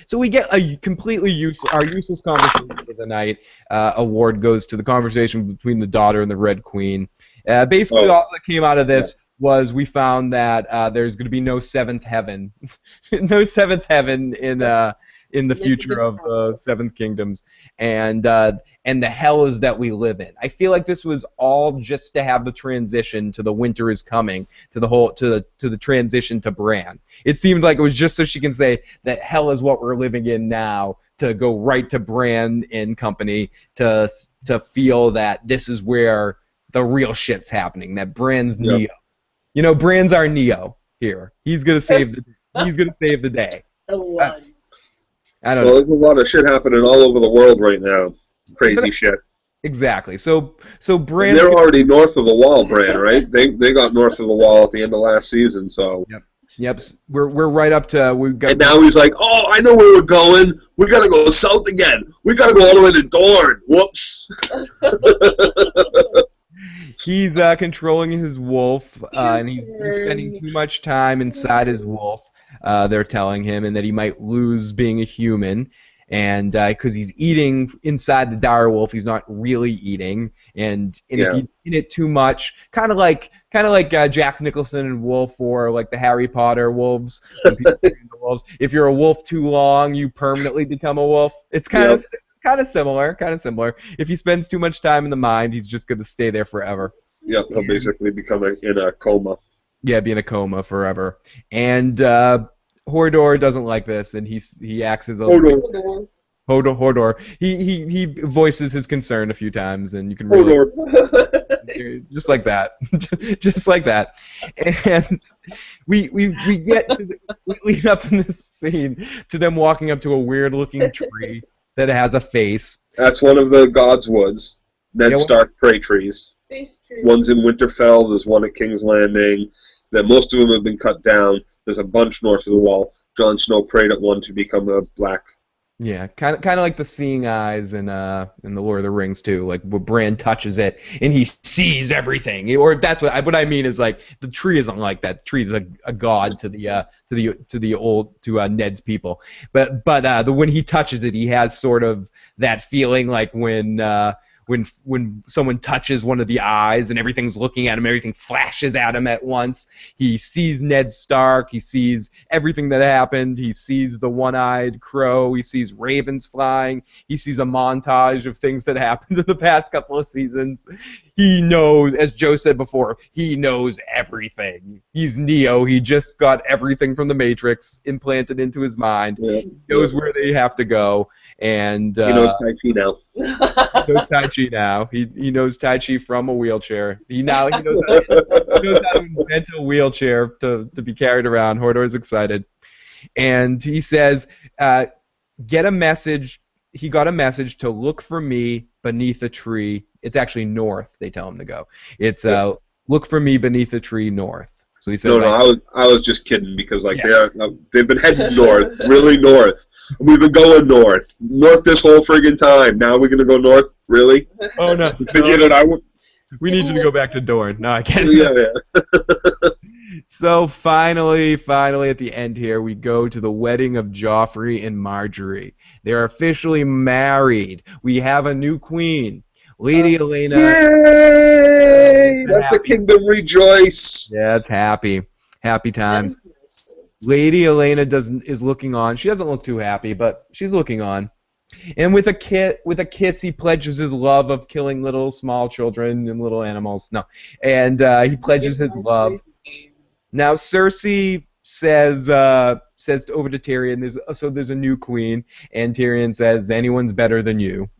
So we get a completely useless conversation of the night. Award goes to the conversation between the daughter and the Red Queen. Basically, all that came out of this was we found that there's going to be no seventh heaven, no seventh heaven in the future of the Seventh Kingdoms, and the hell is that we live in. I feel like this was all just to have the transition to the winter is coming, to the transition to Bran. It seemed like it was just so she can say that hell is what we're living in now, to go right to Bran and company, to feel that this is where the real shit's happening, that Bran's Neo. You know, Bran's our Neo here. He's gonna save the day. I don't know. There's a lot of shit happening all over the world right now. Crazy shit. Exactly. So And Bran. they're already north of the wall, Bran, right? They got north of the wall at the end of last season, so. Yep. We're right up to we've got. And now he's like, oh, I know where we're going. We gotta go south again. We gotta go all the way to Dorne. Whoops. He's controlling his wolf, and he's spending too much time inside his wolf. They're telling him, and that he might lose being a human, and because he's eating inside the dire wolf, he's not really eating, and if he's eating it too much, kind of like Jack Nicholson and Wolf, or like the Harry Potter wolves. When people are into wolves. If you're a wolf too long, you permanently become a wolf. It's kind of similar. If he spends too much time in the mind, he's just going to stay there forever. Yep, he'll basically become in a coma. Yeah, be in a coma forever. And Hodor doesn't like this, and he acts as a Hodor. He voices his concern a few times, and you can really just like that, just like that. And we get we lead up in this scene to them walking up to a weird looking tree that has a face. That's one of the God's Woods. Ned Stark prey trees. One's in Winterfell. There's one at King's Landing. That most of them have been cut down. There's a bunch north of the wall. Jon Snow prayed at one to become a black. Yeah, kind of like the seeing eyes in the Lord of the Rings too. Like where Bran touches it and he sees everything. Or that's what I mean is like the tree isn't like that. The tree is a god to Ned's people. But when he touches it, he has sort of that feeling like when someone touches one of the eyes and everything's looking at him, everything flashes at him at once. He sees Ned Stark. He sees everything that happened. He sees the one-eyed crow. He sees ravens flying. He sees a montage of things that happened in the past couple of seasons. He knows, as Joe said before, he knows everything. He's Neo. He just got everything from the Matrix implanted into his mind. Yeah. He knows where they have to go. And he knows Tai Chi now. He knows Tai Chi now. He knows Tai Chi from a wheelchair. He knows how to invent a wheelchair to be carried around. Hodor's excited. And he says, get a message. He got a message to look for me beneath a tree. It's actually north, they tell him to go. It's look for me beneath a tree north. So he said, I was just kidding because they've been heading north, really north. We've been going north this whole friggin' time. Now we're gonna go north, really? Oh no! We need you to go back to Dorne. No, I can't. Yeah. So finally, at the end here, we go to the wedding of Joffrey and Marjorie. They're officially married. We have a new queen. Lady Olenna. Yay! Let the kingdom rejoice. Yeah, it's happy. Happy times. Lady Olenna is looking on. She doesn't look too happy, but she's looking on. And with a kiss, he pledges his love of killing little small children and little animals. No, and he pledges his love. Now Cersei says over to Tyrion, there's a new queen, and Tyrion says, anyone's better than you.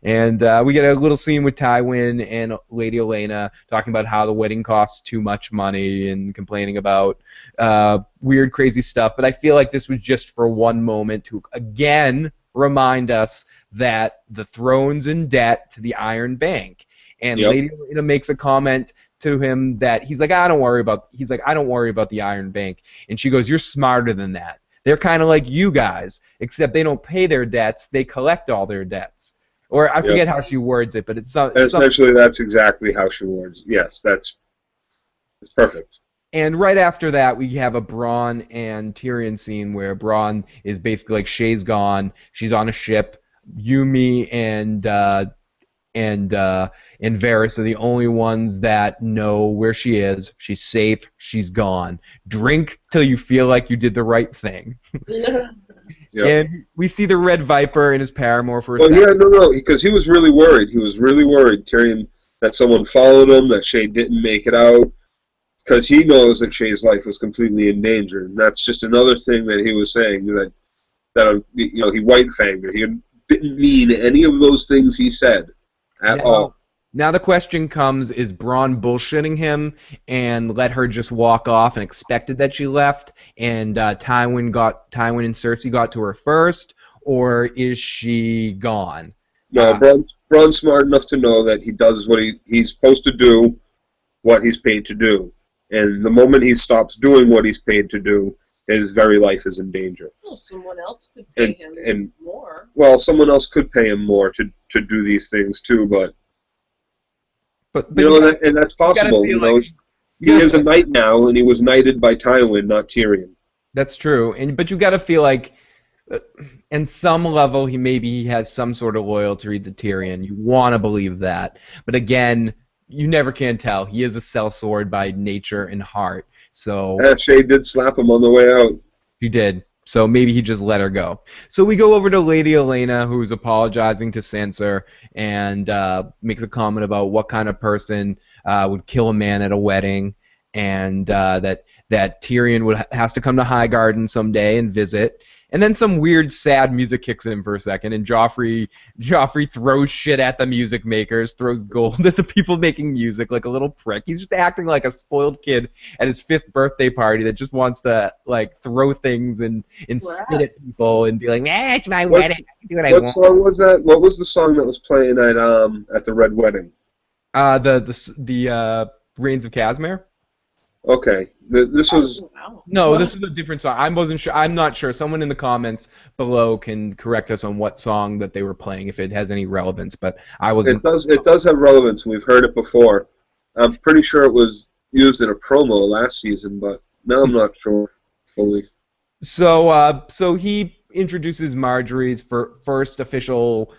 And we get a little scene with Tywin and Lady Olenna talking about how the wedding costs too much money and complaining about weird, crazy stuff. But I feel like this was just for one moment to, again, remind us that the throne's in debt to the Iron Bank. And Lady Olenna makes a comment to him that he's like, I don't worry about the Iron Bank. And she goes, you're smarter than that. They're kind of like you guys, except they don't pay their debts, they collect all their debts. Or I forget how she words it, but it's essentially that's exactly how she words. Yes, it's perfect. And right after that, we have a Bronn and Tyrion scene where Bronn is basically like, Shay's gone, she's on a ship, Yumi and Varys are the only ones that know where she is. She's safe. She's gone. Drink till you feel like you did the right thing. Yep. And we see the Red Viper and his paramour for a second. Yeah, no, because he was really worried. He was really worried, Tyrion, that someone followed him, that Shay didn't make it out, because he knows that Shay's life was completely in danger. And that's just another thing that he was saying, that he white-fanged her. He didn't mean any of those things he said at all. Now the question comes, is Bronn bullshitting him and let her just walk off and expected that she left and Tywin and Cersei got to her first, or is she gone? No, Bron's smart enough to know that he does what he's supposed to do, what he's paid to do. And the moment he stops doing what he's paid to do, his very life is in danger. Well, someone else could pay him more. Well, someone else could pay him more to do these things too, but you know, and that's possible. You know, he is a knight now, and he was knighted by Tywin, not Tyrion. That's true, but you got to feel like, in some level, he has some sort of loyalty to Tyrion. You want to believe that, but again, you never can tell. He is a sellsword by nature and heart. So Shay did slap him on the way out. He did. So maybe he just let her go. So we go over to Lady Olenna, who's apologizing to Sansa and makes a comment about what kind of person would kill a man at a wedding, and that Tyrion has to come to Highgarden someday and visit. And then some weird, sad music kicks in for a second, and Joffrey throws shit at the music makers, throws gold at the people making music like a little prick. He's just acting like a spoiled kid at his 5th birthday party that just wants to like throw things and spit at people and be like, it's my wedding. I can do what I want. What song was that? What was the song that was playing at the Red Wedding? The Reigns of Castamere. Okay, this was... No, this was a different song. I'm not sure. Someone in the comments below can correct us on what song that they were playing, if it has any relevance, but I wasn't... It does have relevance. We've heard it before. I'm pretty sure it was used in a promo last season, but now I'm not sure fully. So he introduces Marjorie's first official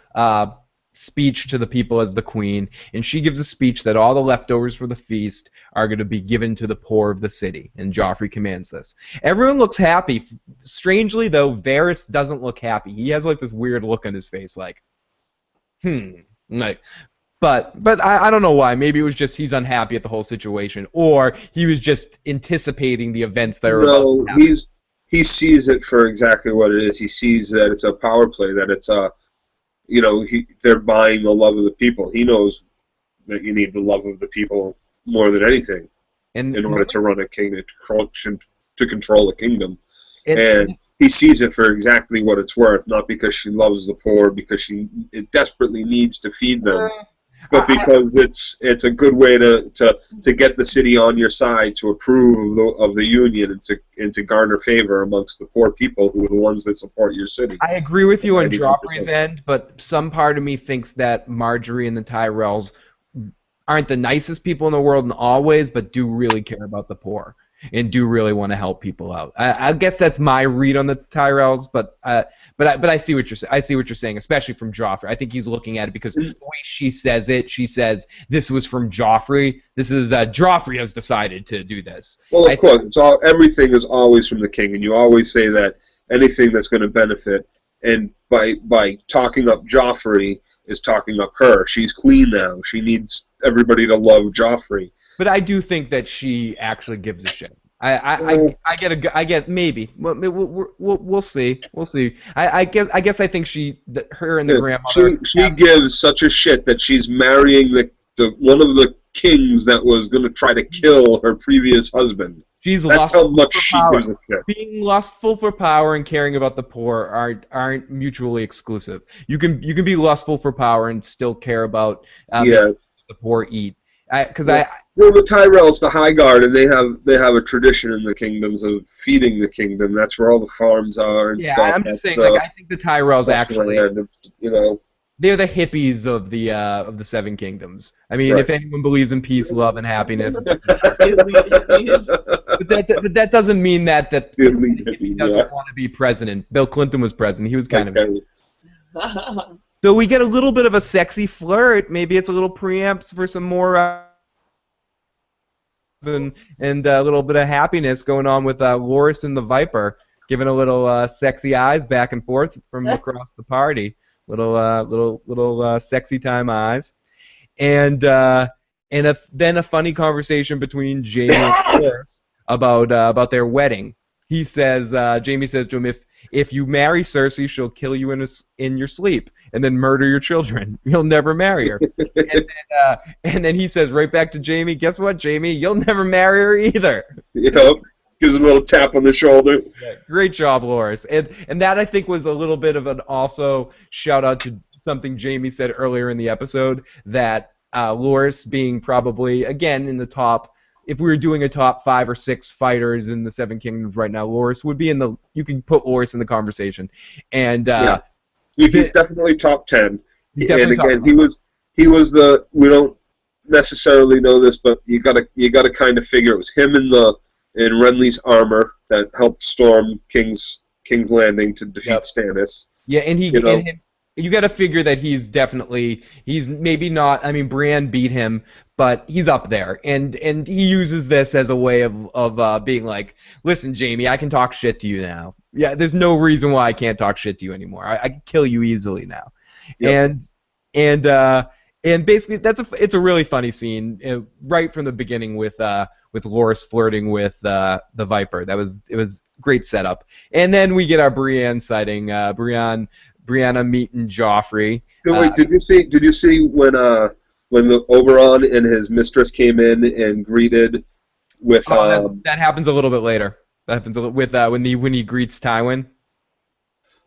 speech to the people as the queen, and she gives a speech that all the leftovers for the feast are going to be given to the poor of the city, and Joffrey commands this. Everyone looks happy. Strangely, though, Varys doesn't look happy. He has like this weird look on his face, like, like. But I don't know why. Maybe it was just he's unhappy at the whole situation, or he was just anticipating the events that are about to happen. He sees it for exactly what it is. He sees that it's a power play, that it's a... You know, they're buying the love of the people. He knows that you need the love of the people more than anything in order to run a kingdom, to control a kingdom. And he sees it for exactly what it's worth, not because she loves the poor, because she desperately needs to feed them, but because it's a good way to get the city on your side, to approve of the union, and to garner favor amongst the poor people who are the ones that support your city. I agree with you on Joffrey's end, but some part of me thinks that Marjorie and the Tyrells aren't the nicest people in the world in all ways, but do really care about the poor and do really want to help people out. I guess that's my read on the Tyrells, but I see what you're saying. I see what you're saying, especially from Joffrey. I think he's looking at it because the way she says it, she says this was from Joffrey. This is Joffrey has decided to do this. Well, of course, everything is always from the king, and you always say that anything that's going to benefit, and by talking up Joffrey is talking up her. She's queen now. She needs everybody to love Joffrey. But I do think that she actually gives a shit. I get maybe. We'll see. We'll see. I guess I think her and the grandmother. She gives such a shit that she's marrying the one of the kings that was going to try to kill her previous husband. She's That's how much she gives a shit. Being lustful for power and caring about the poor aren't mutually exclusive. You can be lustful for power and still care about the poor eat. Well, the Tyrells, the Highgarden, and they have a tradition in the kingdoms of feeding the kingdom. That's where all the farms are and stuff. Yeah, I'm just saying, I think the Tyrells actually, they're the hippies of the Seven Kingdoms. I mean, if anyone believes in peace, love, and happiness, but that doesn't mean that he doesn't want to be president. Bill Clinton was president. He was kind of. So we get a little bit of a sexy flirt. Maybe it's a little preamps for some more and a little bit of happiness going on with Loras and the Viper, giving a little sexy eyes back and forth from across the party. Little sexy time eyes, and then a funny conversation between Jaime and Loras about their wedding. He says, Jaime says to him, if you marry Cersei, she'll kill you in your sleep and then murder your children. You'll never marry her. And then he says right back to Jaime, guess what, Jaime? You'll never marry her either. Gives him a little tap on the shoulder. Yeah, great job, Loras. And that, I think, was a little bit of an also shout-out to something Jamie said earlier in the episode, that Loras being probably, again, in the top, if we were doing a top 5 or 6 fighters in the Seven Kingdoms right now, Loras would be in the, you can put Loras in the conversation. And he's definitely top 10. Definitely and again, he was the, we don't necessarily know this, but you gotta kind of figure it was him in Renly's armor that helped storm King's Landing to defeat Stannis. Yeah, and you got to figure that he's maybe not. I mean, Brienne beat him, but he's up there, and he uses this as a way of being like, listen, Jamie, I can talk shit to you now. Yeah, there's no reason why I can't talk shit to you anymore. I can kill you easily now. Yep. And basically it's a really funny scene right from the beginning with Loras flirting with the Viper. It was great setup. And then we get our Brienne sighting. Brianna meeting Joffrey. Wait, did you see when the Oberon and his mistress came in and greeted with that happens a little bit later. That happens with when he greets Tywin.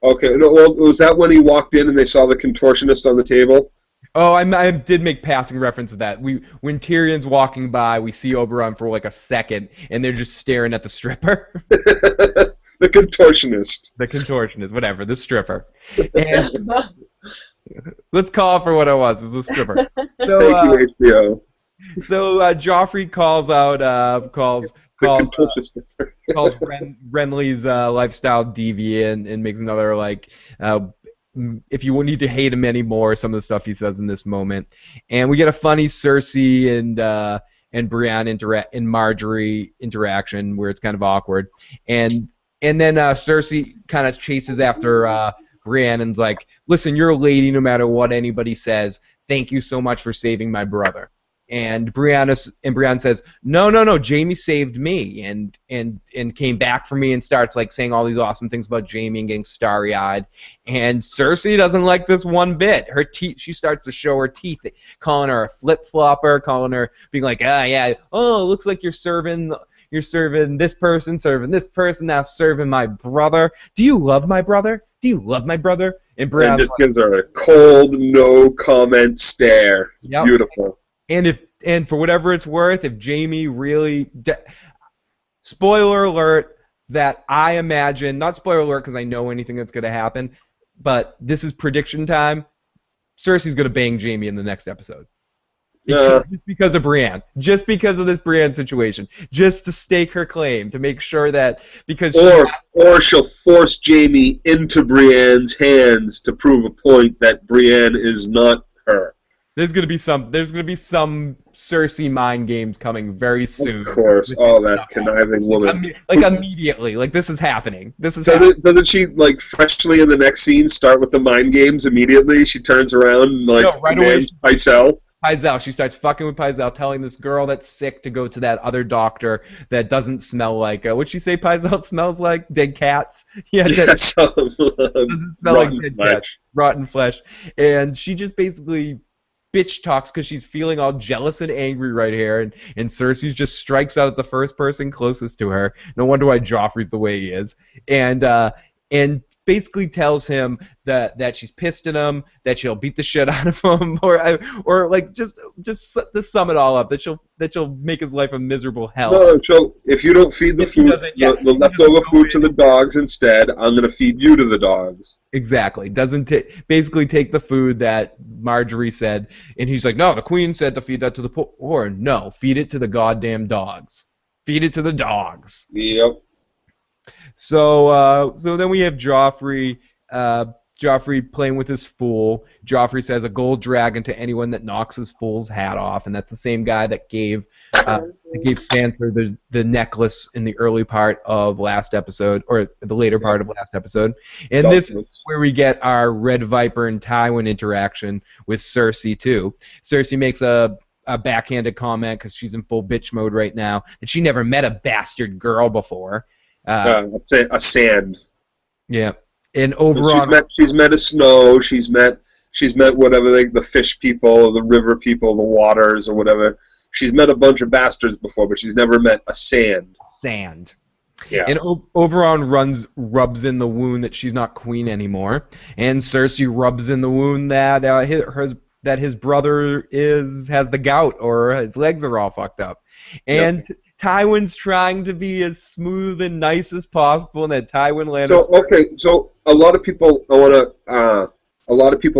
Okay, no, well, was that when he walked in and they saw the contortionist on the table? Oh, I did make passing reference to that. When Tyrion's walking by, we see Oberon for like a second, and they're just staring at the stripper. The contortionist. The contortionist, whatever, the stripper. And let's call it for what it was. It was a stripper. So, thank you, HBO. So Joffrey calls Renly's lifestyle deviant and makes another if you need to hate him anymore, some of the stuff he says in this moment. And we get a funny Cersei and Brienne and Marjorie interaction where it's kind of awkward. And then Cersei kind of chases after Brienne and's like, listen, you're a lady no matter what anybody says. Thank you so much for saving my brother. And Brienne says, no, Jamie saved me and came back for me and starts saying all these awesome things about Jamie and getting starry-eyed. And Cersei doesn't like this one bit. Her teeth, she starts to show her teeth, calling her a flip-flopper, calling her, being like, it looks like you're serving this person, now serving my brother. Do you love my brother? Do you love my brother? And Brienne just gives her a cold, no-comment stare. Yep. Beautiful. And for whatever it's worth, if Jamie really... spoiler alert, that I imagine... Not spoiler alert because I know anything that's going to happen, but this is prediction time. Cersei's going to bang Jamie in the next episode. Just because of Brienne. Just because of this Brienne situation. Just to stake her claim. To make sure that... Or she'll force Jamie into Brienne's hands to prove a point that Brienne is not her. There's gonna be some Cersei mind games coming very soon. Of course, that conniving woman. Immediately, this is happening. Doesn't she freshly in the next scene start with the mind games immediately? She turns around and right away. Pycelle. She starts fucking with Pycelle, telling this girl that's sick to go to that other doctor that doesn't smell like. What'd she say? Pycelle smells like dead cats. Yeah, doesn't smell like dead cats, rotten flesh, and she just basically bitch talks because she's feeling all jealous and angry right here, and Cersei just strikes out at the first person closest to her. No wonder why Joffrey's the way he is, and basically tells him that she's pissed at him, that she'll beat the shit out of him, or just to sum it all up, that she'll make his life a miserable hell. No, if you don't feed the food, the leftover food to the dogs instead, I'm gonna feed you to the dogs. Exactly. Doesn't basically take the food that Marjorie said, and he's like, no, the queen said to feed that to the poor. No, feed it to the goddamn dogs. Feed it to the dogs. Yep. So then we have Joffrey playing with his fool. Joffrey says a gold dragon to anyone that knocks his fool's hat off, and that's the same guy that gave Sansa the necklace in the early part of last episode, or the later part of last episode. And this is where we get our Red Viper and Tywin interaction with Cersei too. Cersei makes a backhanded comment because she's in full bitch mode right now, that she never met a bastard girl before. A sand. Yeah, and overall, she's met a snow. She's met whatever the fish people, the river people, the waters, or whatever. She's met a bunch of bastards before, but she's never met a sand. Yeah. And Oberon rubs in the wound that she's not queen anymore, and Cersei rubs in the wound that his brother has the gout or his legs are all fucked up. And Tywin's trying to be as smooth and nice as possible, and that Tywin Lannister. So a lot of people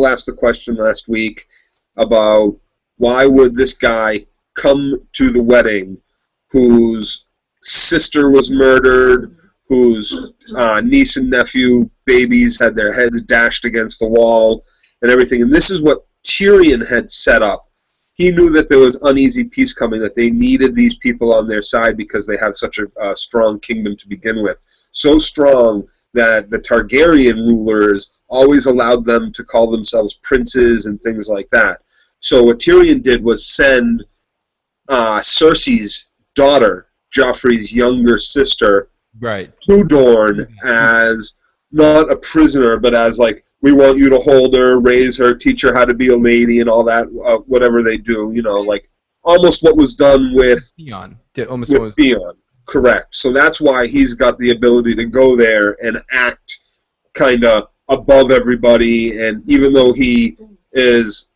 asked the question last week about why would this guy come to the wedding whose sister was murdered, whose niece and nephew babies had their heads dashed against the wall and everything. And this is what Tyrion had set up. He knew that there was uneasy peace coming, that they needed these people on their side because they have such a strong kingdom to begin with. So strong that the Targaryen rulers always allowed them to call themselves princes and things like that. So what Tyrion did was send Cersei's daughter, Joffrey's younger sister, to Dorne as not a prisoner, but as like, we want you to hold her, raise her, teach her how to be a lady and all that, whatever they do, like almost what was done with Theon. Theon. Correct. So that's why he's got the ability to go there and act kind of above everybody, and even though he is,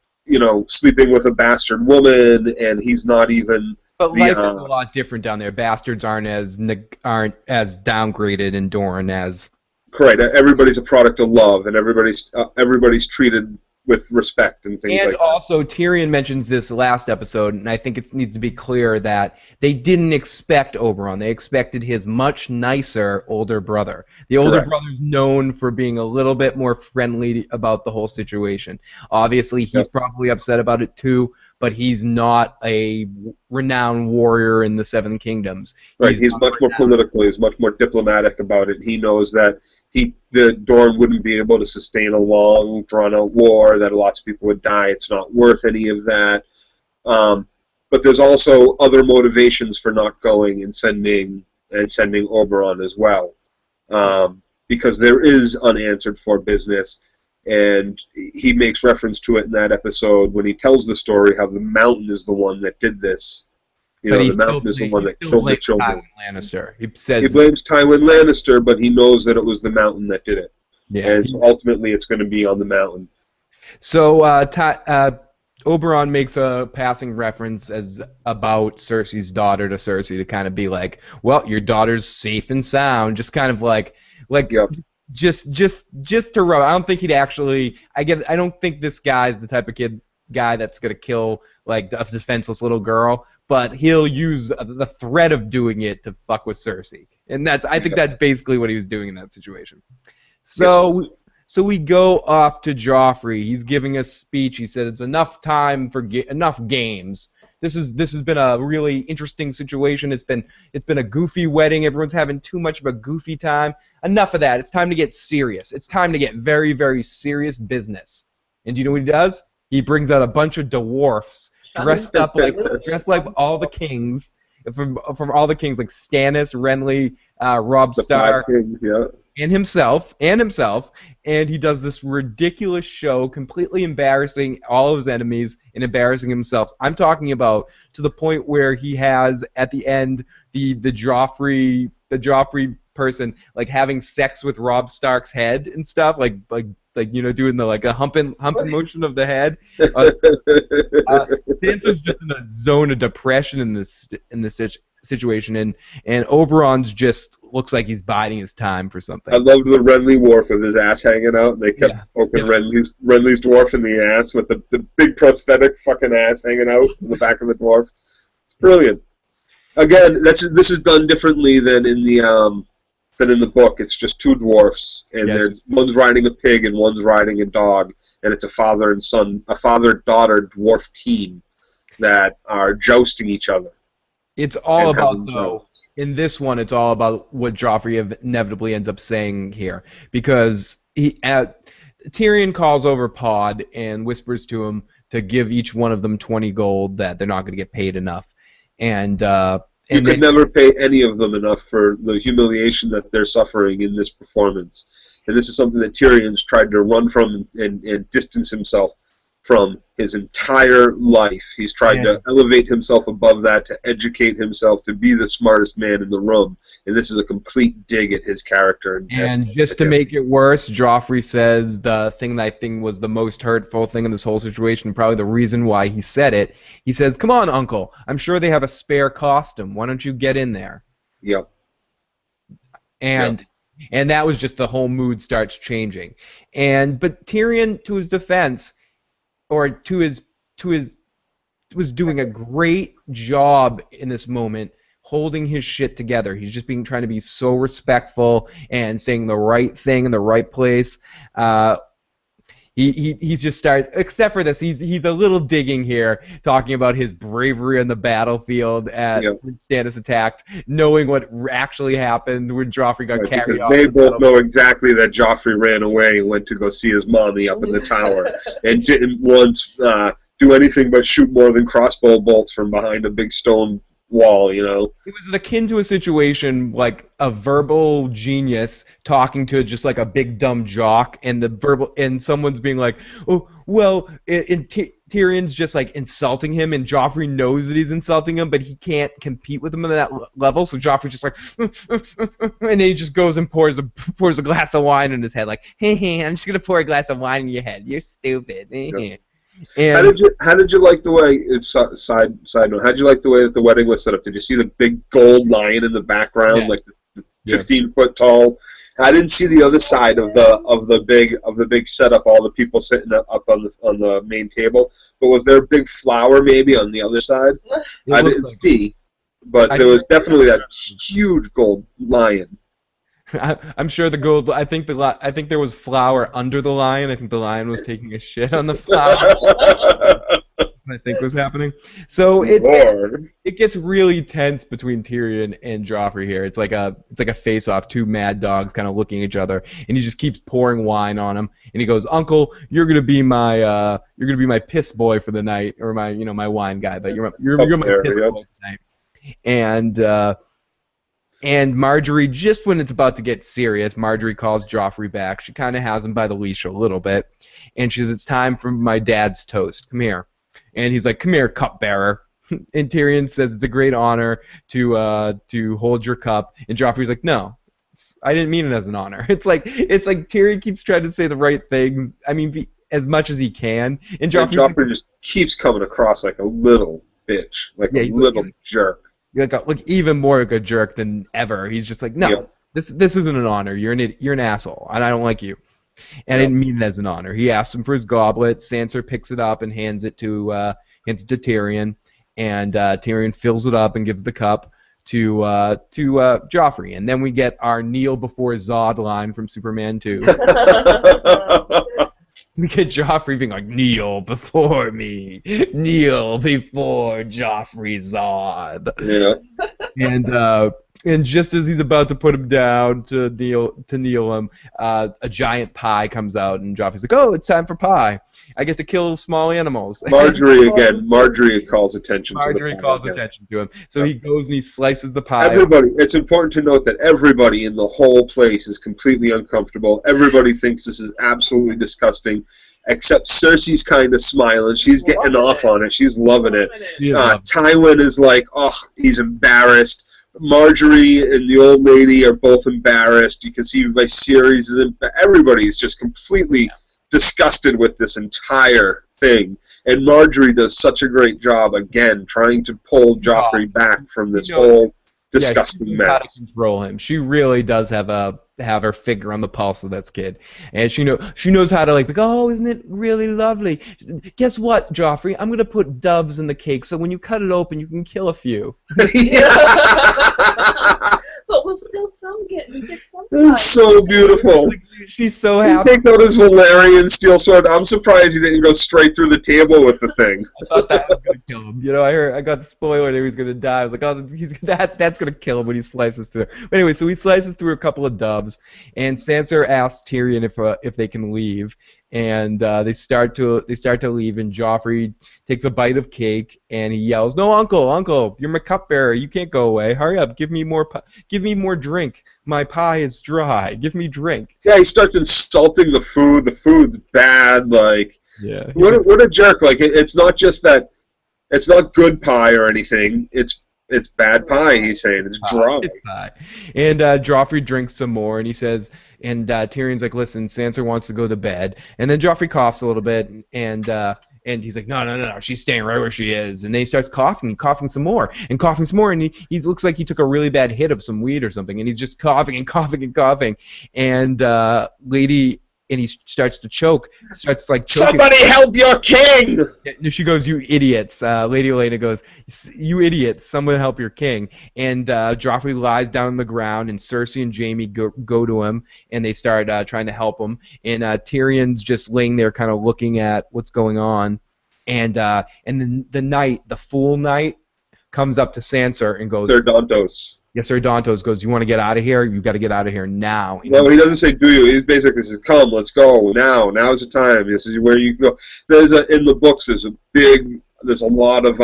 sleeping with a bastard woman, and he's not even... But life is a lot different down there. Bastards aren't as downgraded in Dorne as... Correct. Everybody's a product of love, and everybody's treated with respect and things like that. And also, Tyrion mentions this last episode, and I think it needs to be clear that they didn't expect Oberon. They expected his much nicer older brother. The older brother's known for being a little bit more friendly about the whole situation. Obviously, he's probably upset about it too, but he's not a renowned warrior in the Seven Kingdoms. Right, he's much more political. He's much more diplomatic about it. He knows that the Dorne wouldn't be able to sustain a long, drawn-out war, that lots of people would die. It's not worth any of that. But there's also other motivations for not going and sending Oberon as well, because there is unanswered for business, and he makes reference to it in that episode when he tells the story how the Mountain is the one that did this. The Mountain is the one that killed the children. Lannister. He blames Tywin Lannister, but he knows that it was the Mountain that did it. Yeah. And so ultimately it's going to be on the Mountain. So Oberon makes a passing reference about Cersei's daughter to Cersei to kind of be like, well, your daughter's safe and sound, just kind of like just to rub. I don't think he'd actually. I don't think this guy's the type of guy that's gonna kill like a defenseless little girl, but he'll use the threat of doing it to fuck with Cersei, and I think that's basically what he was doing in that situation. So we go off to Joffrey. He's giving a speech. He said it's enough time for enough games. This has been a really interesting situation. It's been a goofy wedding. Everyone's having too much of a goofy time. Enough of that. It's time to get serious. It's time to get very, very serious business. And do you know what he does? He brings out a bunch of dwarfs dressed like all the kings from all the kings, like Stannis, Renly, Robb Stark, and himself, and he does this ridiculous show, completely embarrassing all of his enemies and embarrassing himself. I'm talking about to the point where he has at the end the Joffrey person like having sex with Robb Stark's head and stuff, like doing the a humping motion of the head. Sansa's just in a zone of depression in this situation, and Oberon's just looks like he's biding his time for something. I loved the Renly dwarf with his ass hanging out, and they kept poking Renly's dwarf in the ass with the big prosthetic fucking ass hanging out in the back of the dwarf. It's brilliant. Again, this is done differently than in the book. It's just two dwarfs, and one's riding a pig and one's riding a dog, and it's a father-daughter dwarf team that are jousting each other. It's all about, though, in this one, it's all about what Joffrey inevitably ends up saying here, because Tyrion calls over Pod and whispers to him to give each one of them 20 gold, that they're not going to get paid enough, and you could never pay any of them enough for the humiliation that they're suffering in this performance. And this is something that Tyrion's tried to run from and distance himself from his entire life. He's tried to elevate himself above that, to educate himself, to be the smartest man in the room. And this is a complete dig at his character. And just to make it worse, Joffrey says the thing that I think was the most hurtful thing in this whole situation, probably the reason why he said it. He says, "Come on, Uncle. I'm sure they have a spare costume. Why don't you get in there?" Yep. And that was just the whole mood starts changing. But Tyrion, to his defense, or was doing a great job in this moment holding his shit together. He's just trying to be so respectful and saying the right thing in the right place. He's just started, except for this, he's a little digging here, talking about his bravery on the battlefield when Stannis attacked, knowing what actually happened when Joffrey got carried off. They both know exactly that Joffrey ran away and went to go see his mommy up in the tower, and didn't once do anything but shoot more than crossbow bolts from behind a big stone wall, you know. It was akin to a situation like a verbal genius talking to just like a big dumb jock, and someone's being like, "Oh, well," and Tyrion's just like insulting him, and Joffrey knows that he's insulting him, but he can't compete with him at that level. So Joffrey's just like, and then he just goes and pours a glass of wine in his head, like, "Hey, I'm just gonna pour a glass of wine in your head. You're stupid." Yep. And how did you like the way, side note, how did you like the way that the wedding was set up? Did you see the big gold lion in the background, like the 15-foot tall? I didn't see the other side of the big setup, all the people sitting up on the main table. But was there a big flower maybe on the other side? I didn't see, but there was definitely that huge gold lion. I'm sure the gold. I think there was flour under the lion. I think the lion was taking a shit on the flour. I think was happening. So it gets really tense between Tyrion and Joffrey here. It's like a face-off, two mad dogs kind of looking at each other, and he just keeps pouring wine on him. And he goes, "Uncle, you're gonna be my piss boy for the night, or my wine guy, but you're my piss boy tonight." And Marjorie, just when it's about to get serious, Marjorie calls Joffrey back. She kind of has him by the leash a little bit. And she says, "It's time for my dad's toast. Come here." And he's like, "Come here, cupbearer." And Tyrion says, "It's a great honor to hold your cup." And Joffrey's like, "No, I didn't mean it as an honor." It's like Tyrion keeps trying to say the right things. I mean, as much as he can. And Joffrey just keeps coming across like a little bitch, like a little jerk. Like even more of a jerk than ever. He's just like, "No, this isn't an honor. You're an asshole, and I don't like you." And I didn't mean it as an honor. He asks him for his goblet. Sansa picks it up and hands it to Tyrion, and Tyrion fills it up and gives the cup to Joffrey. And then we get our kneel before Zod line from Superman 2. We get Joffrey being like, "Kneel before me, kneel before Joffrey Zod." Yeah. And just as he's about to put him down to kneel him, a giant pie comes out, and Joffrey's like, "Oh, it's time for pie. I get to kill small animals." Marjorie calls attention to him. So he goes and he slices the pie. It's important to note that everybody in the whole place is completely uncomfortable. Everybody thinks this is absolutely disgusting, except Cersei's kind of smiling. She's getting off on it. She's loving it. Tywin is like, "Oh, he's embarrassed." Marjorie and the old lady are both embarrassed. You can see Viserys is everybody's just completely disgusted with this entire thing. And Marjorie does such a great job, again, trying to pull Joffrey back from this whole disgusting mess. How to control him. She really does have her finger on the pulse of this kid, and she knows how to like, "Oh, isn't it really lovely? Guess what, Joffrey? I'm gonna put doves in the cake, so when you cut it open, you can kill a few." But we'll still get some. It's so beautiful. She's so happy. He takes out his Valerian steel sword. I'm surprised he didn't go straight through the table with the thing. I thought that was gonna kill him. I got the spoiler that he was gonna die. I was like, "Oh, that's gonna kill him when he slices through." But anyway, so he slices through a couple of doves, and Sansa asks Tyrion if they can leave, and they start to leave, and Joffrey takes a bite of cake and he yells, "No, Uncle, you're my cupbearer. You can't go away. Hurry up, give me more drink. My pie is dry. Give me drink." Yeah, he starts insulting the food. The food's bad. Like, Yeah. What a jerk! Like it's not just that. It's not good pie or anything. It's bad pie. He's saying it's dry. It's pie. And Joffrey drinks some more, and he says, and Tyrion's like, "Listen, Sansa wants to go to bed." And then Joffrey coughs a little bit, and he's like, "No, she's staying right where she is." And then he starts coughing some more, and he looks like he took a really bad hit of some weed or something, and he's just coughing and coughing and coughing, and and he starts to choke, starts like choking. Somebody help your king! She goes, "You idiots!" Lady Olenna goes, "You idiots! Someone help your king!" And Joffrey lies down on the ground, and Cersei and Jaime go to him, and they start trying to help him. And Tyrion's just laying there, kind of looking at what's going on. And then the Fool Knight, comes up to Sansa and goes, Sir Dontos. Yes, Sir Dontos goes, "You want to get out of here? You got to get out of here now." And No, he doesn't say "do you." He basically says, "Come, let's go now. Now's the time. This is where you can go." In the books. There's a lot of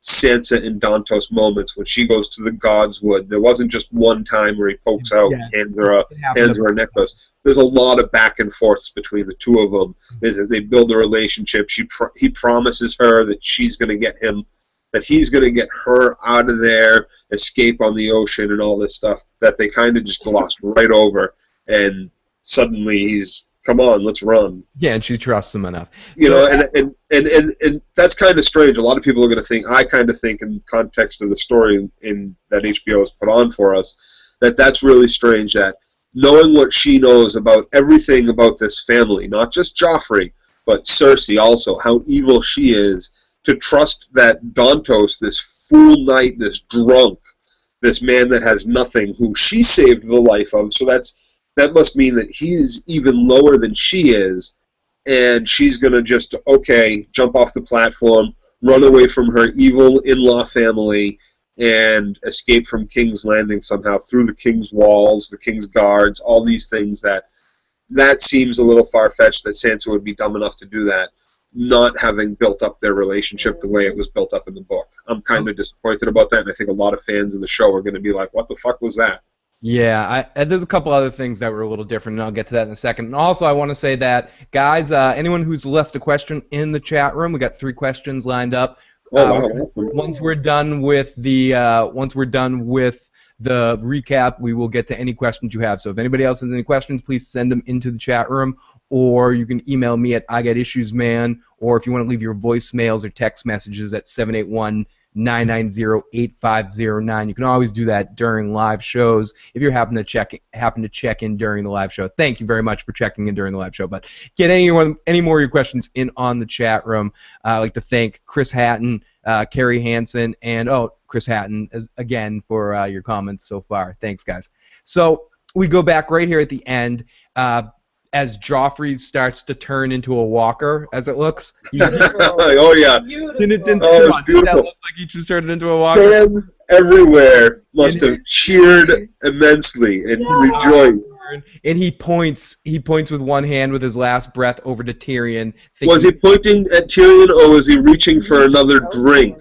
Sansa and Dontos moments when she goes to the Godswood. There wasn't just one time where he pokes out and hands her a necklace. There's a lot of back and forths between the two of them. They build a relationship. He promises her that she's going to get him. That he's going to get her out of there, escape on the ocean, and all this stuff that they kind of just glossed right over. And suddenly he's, "Come on, let's run." Yeah, and she trusts him enough. And that's kind of strange. A lot of people are going to think, I kind of think in context of the story that HBO has put on for us, that's really strange that knowing what she knows about everything about this family, not just Joffrey, but Cersei also, how evil she is, to trust that Dontos, this fool knight, this drunk, this man that has nothing, who she saved the life of, so that must mean that he is even lower than she is, and she's going to just, jump off the platform, run away from her evil in-law family, and escape from King's Landing somehow through the King's walls, the King's guards, all these things that seems a little far-fetched that Sansa would be dumb enough to do that, not having built up their relationship the way it was built up in the book. I'm kind of disappointed about that, and I think a lot of fans of the show are going to be like, "What the fuck was that?" Yeah, there's a couple other things that were a little different, and I'll get to that in a second. And also, I want to say that, guys, anyone who's left a question in the chat room, we got 3 questions lined up. Once we're done with the recap, we will get to any questions you have. So if anybody else has any questions, please send them into the chat room, or you can email me at IGotIssuesMan, or if you want to leave your voicemails or text messages at 781-990-8509. You can always do that during live shows if you happen to check in during the live show. Thank you very much for checking in during the live show. But get any more of your questions in on the chat room. I'd like to thank Chris Hatton, Carrie Hansen, and Chris Hatton again for your comments so far. Thanks, guys. So we go back right here at the end. As Joffrey starts to turn into a walker, as it looks. Oh, yeah. Didn't that look like he just turned into a walker? Fans everywhere must have cheered immensely and rejoiced. And he points with one hand with his last breath over to Tyrion. Was he pointing at Tyrion, or was he reaching for another drink?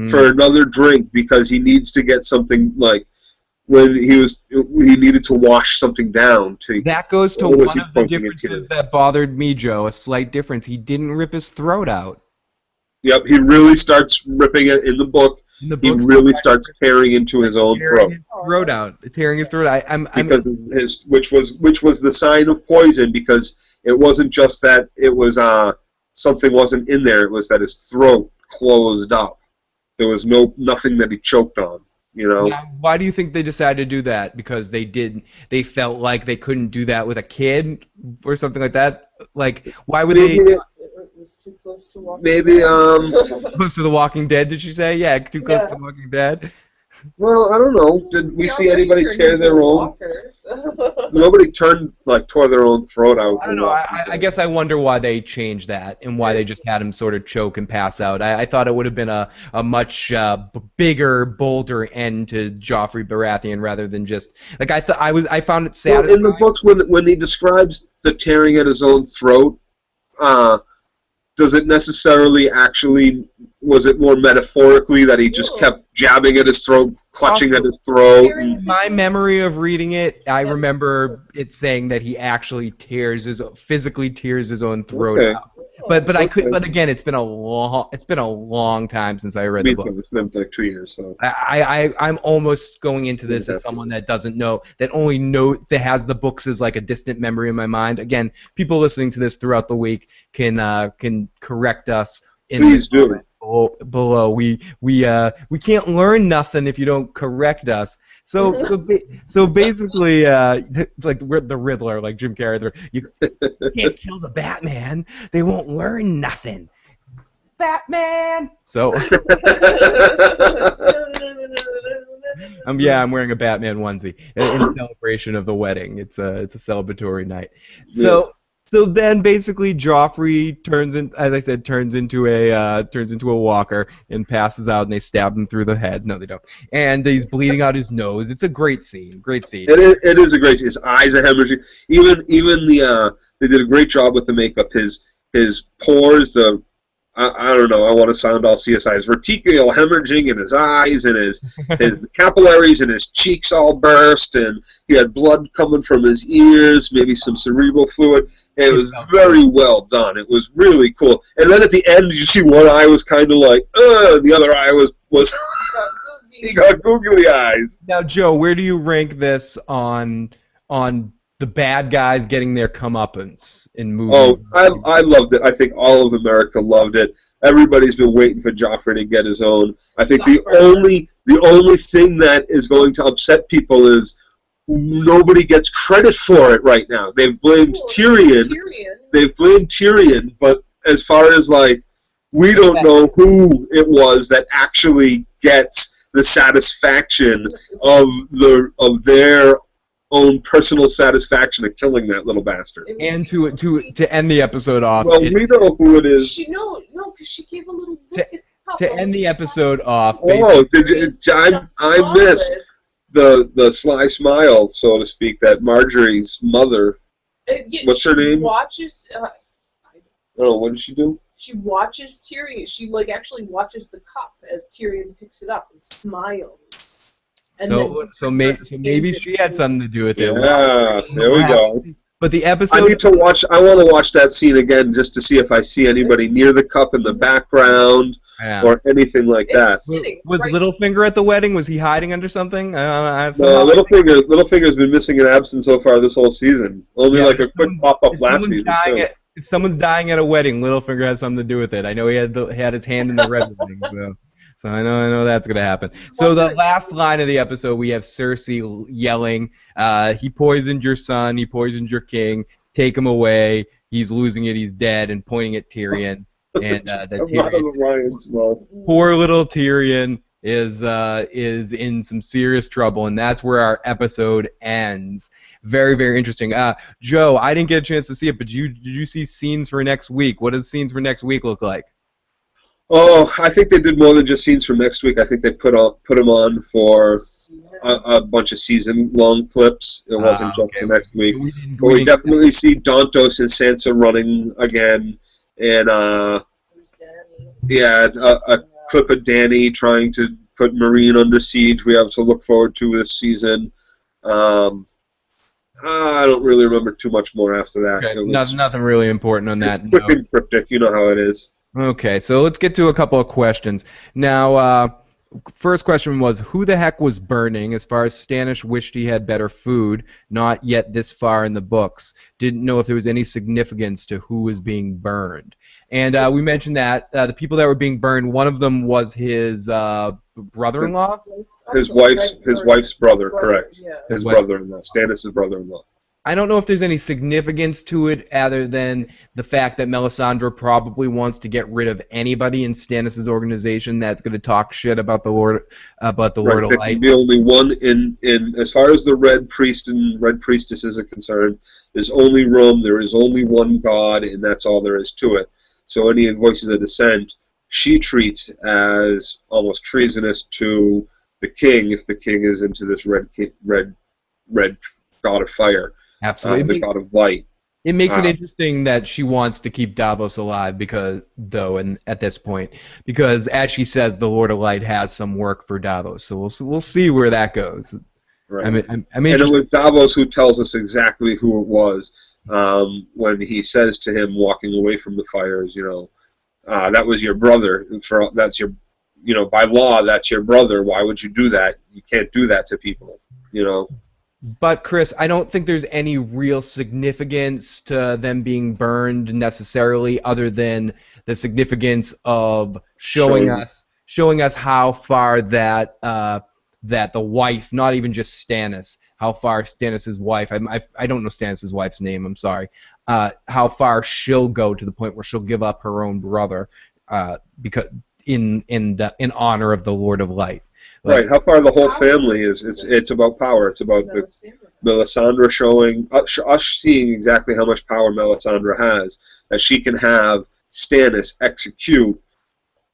For another drink, because he needs to get something, like, when he needed to wash something down. That goes to one of the differences that bothered me, Joe. A slight difference. He didn't rip his throat out. Yep, he really starts ripping it in the book. He really starts tearing into his own throat. Tearing his throat out. Which was the sign of poison, because it wasn't just that it was something wasn't in there. It was that his throat closed up. There was nothing that he choked on. You know. Now, why do you think they decided to do that? Because they felt like they couldn't do that with a kid or something like that. Like, why would they? It was too close to Walking Dead. Close to The Walking Dead, did you say? Yeah, too close to The Walking Dead. Well, I don't know. Did we see anybody tear their own? Nobody tore their own throat out. I don't know. I guess I wonder why they changed that and why they just had him sort of choke and pass out. I thought it would have been a much bigger, bolder end to Joffrey Baratheon rather than just like I found it satisfying. Well, in the books, when he describes the tearing at his own throat, does it necessarily actually? Was it more metaphorically that he just kept jabbing at his throat, clutching at his throat? My memory of reading it, I remember it saying that he actually physically tears his own throat out. But I could. Okay. But again, it's been a long time since I read the book. It's been like 2 years, so. I'm almost going into this as someone that doesn't know, that has the books as like a distant memory in my mind. Again, people listening to this throughout the week can correct us in Please the comments below. We can't learn nothing if you don't correct us. So basically, like the Riddler, like Jim Carrey, you can't kill the Batman. They won't learn nothing. Batman. So. I'm wearing a Batman onesie in celebration of the wedding. It's a celebratory night. So then basically Joffrey turns into a walker and passes out, and they stab him through the head. No, they don't. And he's bleeding out his nose. It's a great scene. Great scene. It is a great scene. His eyes are hemorrhaging. Even they did a great job with the makeup. His pores, I don't know, I want to sound all CSI. His reticular hemorrhaging in his eyes, and his capillaries and his cheeks all burst, and he had blood coming from his ears, maybe some cerebral fluid. It was very well done. It was really cool. And then at the end, you see one eye was kind of like, and the other eye was he got googly eyes. Now, Joe, where do you rank this on the bad guys getting their comeuppance in movies? Oh, I loved it. I think all of America loved it. Everybody's been waiting for Joffrey to get his own. I think the only thing that is going to upset people is nobody gets credit for it right now. They've blamed Tyrion. They've blamed Tyrion, but as far as like, we don't know who it was that actually gets the satisfaction of their own personal satisfaction of killing that little bastard. And to end the episode off. Well, we know who it is. No, because she gave a little look at to end the episode off. Oh, I missed the sly smile, so to speak, that Marjorie's mother. What's her name? Watches. I don't know. What did she do? She watches Tyrion. She actually watches the cup as Tyrion picks it up and smiles. So maybe she had something to do with it. Yeah, there we go. But the episode. I want to watch that scene again just to see if I see anybody near the cup in the background or anything like that. Was Littlefinger at the wedding? Was he hiding under something? No, Littlefinger's been missing in absence so far this whole season. Only like a quick pop up last season. If someone's dying at a wedding, Littlefinger has something to do with it. I know he had his hand in the red wedding. So I know that's going to happen. So the last line of the episode, we have Cersei yelling, he poisoned your son, he poisoned your king, take him away, he's losing it, he's dead, and pointing at Tyrion. And poor little Tyrion is in some serious trouble, and that's where our episode ends. Very, very interesting. Joe, I didn't get a chance to see it, but did you see scenes for next week? What does scenes for next week look like? Oh, I think they did more than just scenes from next week. I think they put them on for a bunch of season-long clips. It wasn't just for next week. But we definitely see Dantos and Sansa running again, and a clip of Dany trying to put Meereen under siege. We have to look forward to this season. I don't really remember too much more after that. Okay, nothing really important on that. Quick and cryptic. You know how it is. Okay, so let's get to a couple of questions. Now, first question was, who the heck was burning? As far as Stannis wished he had better food, not yet this far in the books. Didn't know if there was any significance to who was being burned. And we mentioned that the people that were being burned, one of them was his brother-in-law? His wife's brother, correct. Yeah. His brother-in-law, Stannis' brother-in-law. I don't know if there's any significance to it other than the fact that Melisandre probably wants to get rid of anybody in Stannis' organization that's going to talk shit about the Lord of Light. The only one in as far as the Red Priest and Red Priestesses are concerned, there's only room. There is only one God, and that's all there is to it. So any voices of dissent, she treats as almost treasonous to the king if the king is into this red God of fire. Absolutely. The God of Light. It makes it interesting that she wants to keep Davos alive at this point, because as she says, the Lord of Light has some work for Davos. So we'll see where that goes. Right. And it was Davos who tells us exactly who it was. when he says to him walking away from the fires, that was your brother. That's your, by law, that's your brother. Why would you do that? You can't do that to people, But Chris, I don't think there's any real significance to them being burned necessarily, other than the significance of showing us how far that that the wife, not even just Stannis, how far Stannis' wife, I don't know Stannis' wife's name, I'm sorry, how far she'll go to the point where she'll give up her own brother because in honor of the Lord of Light. Right, how far the whole family is. It's about power. It's about the Melisandre showing us seeing exactly how much power Melisandre has, that she can have Stannis execute,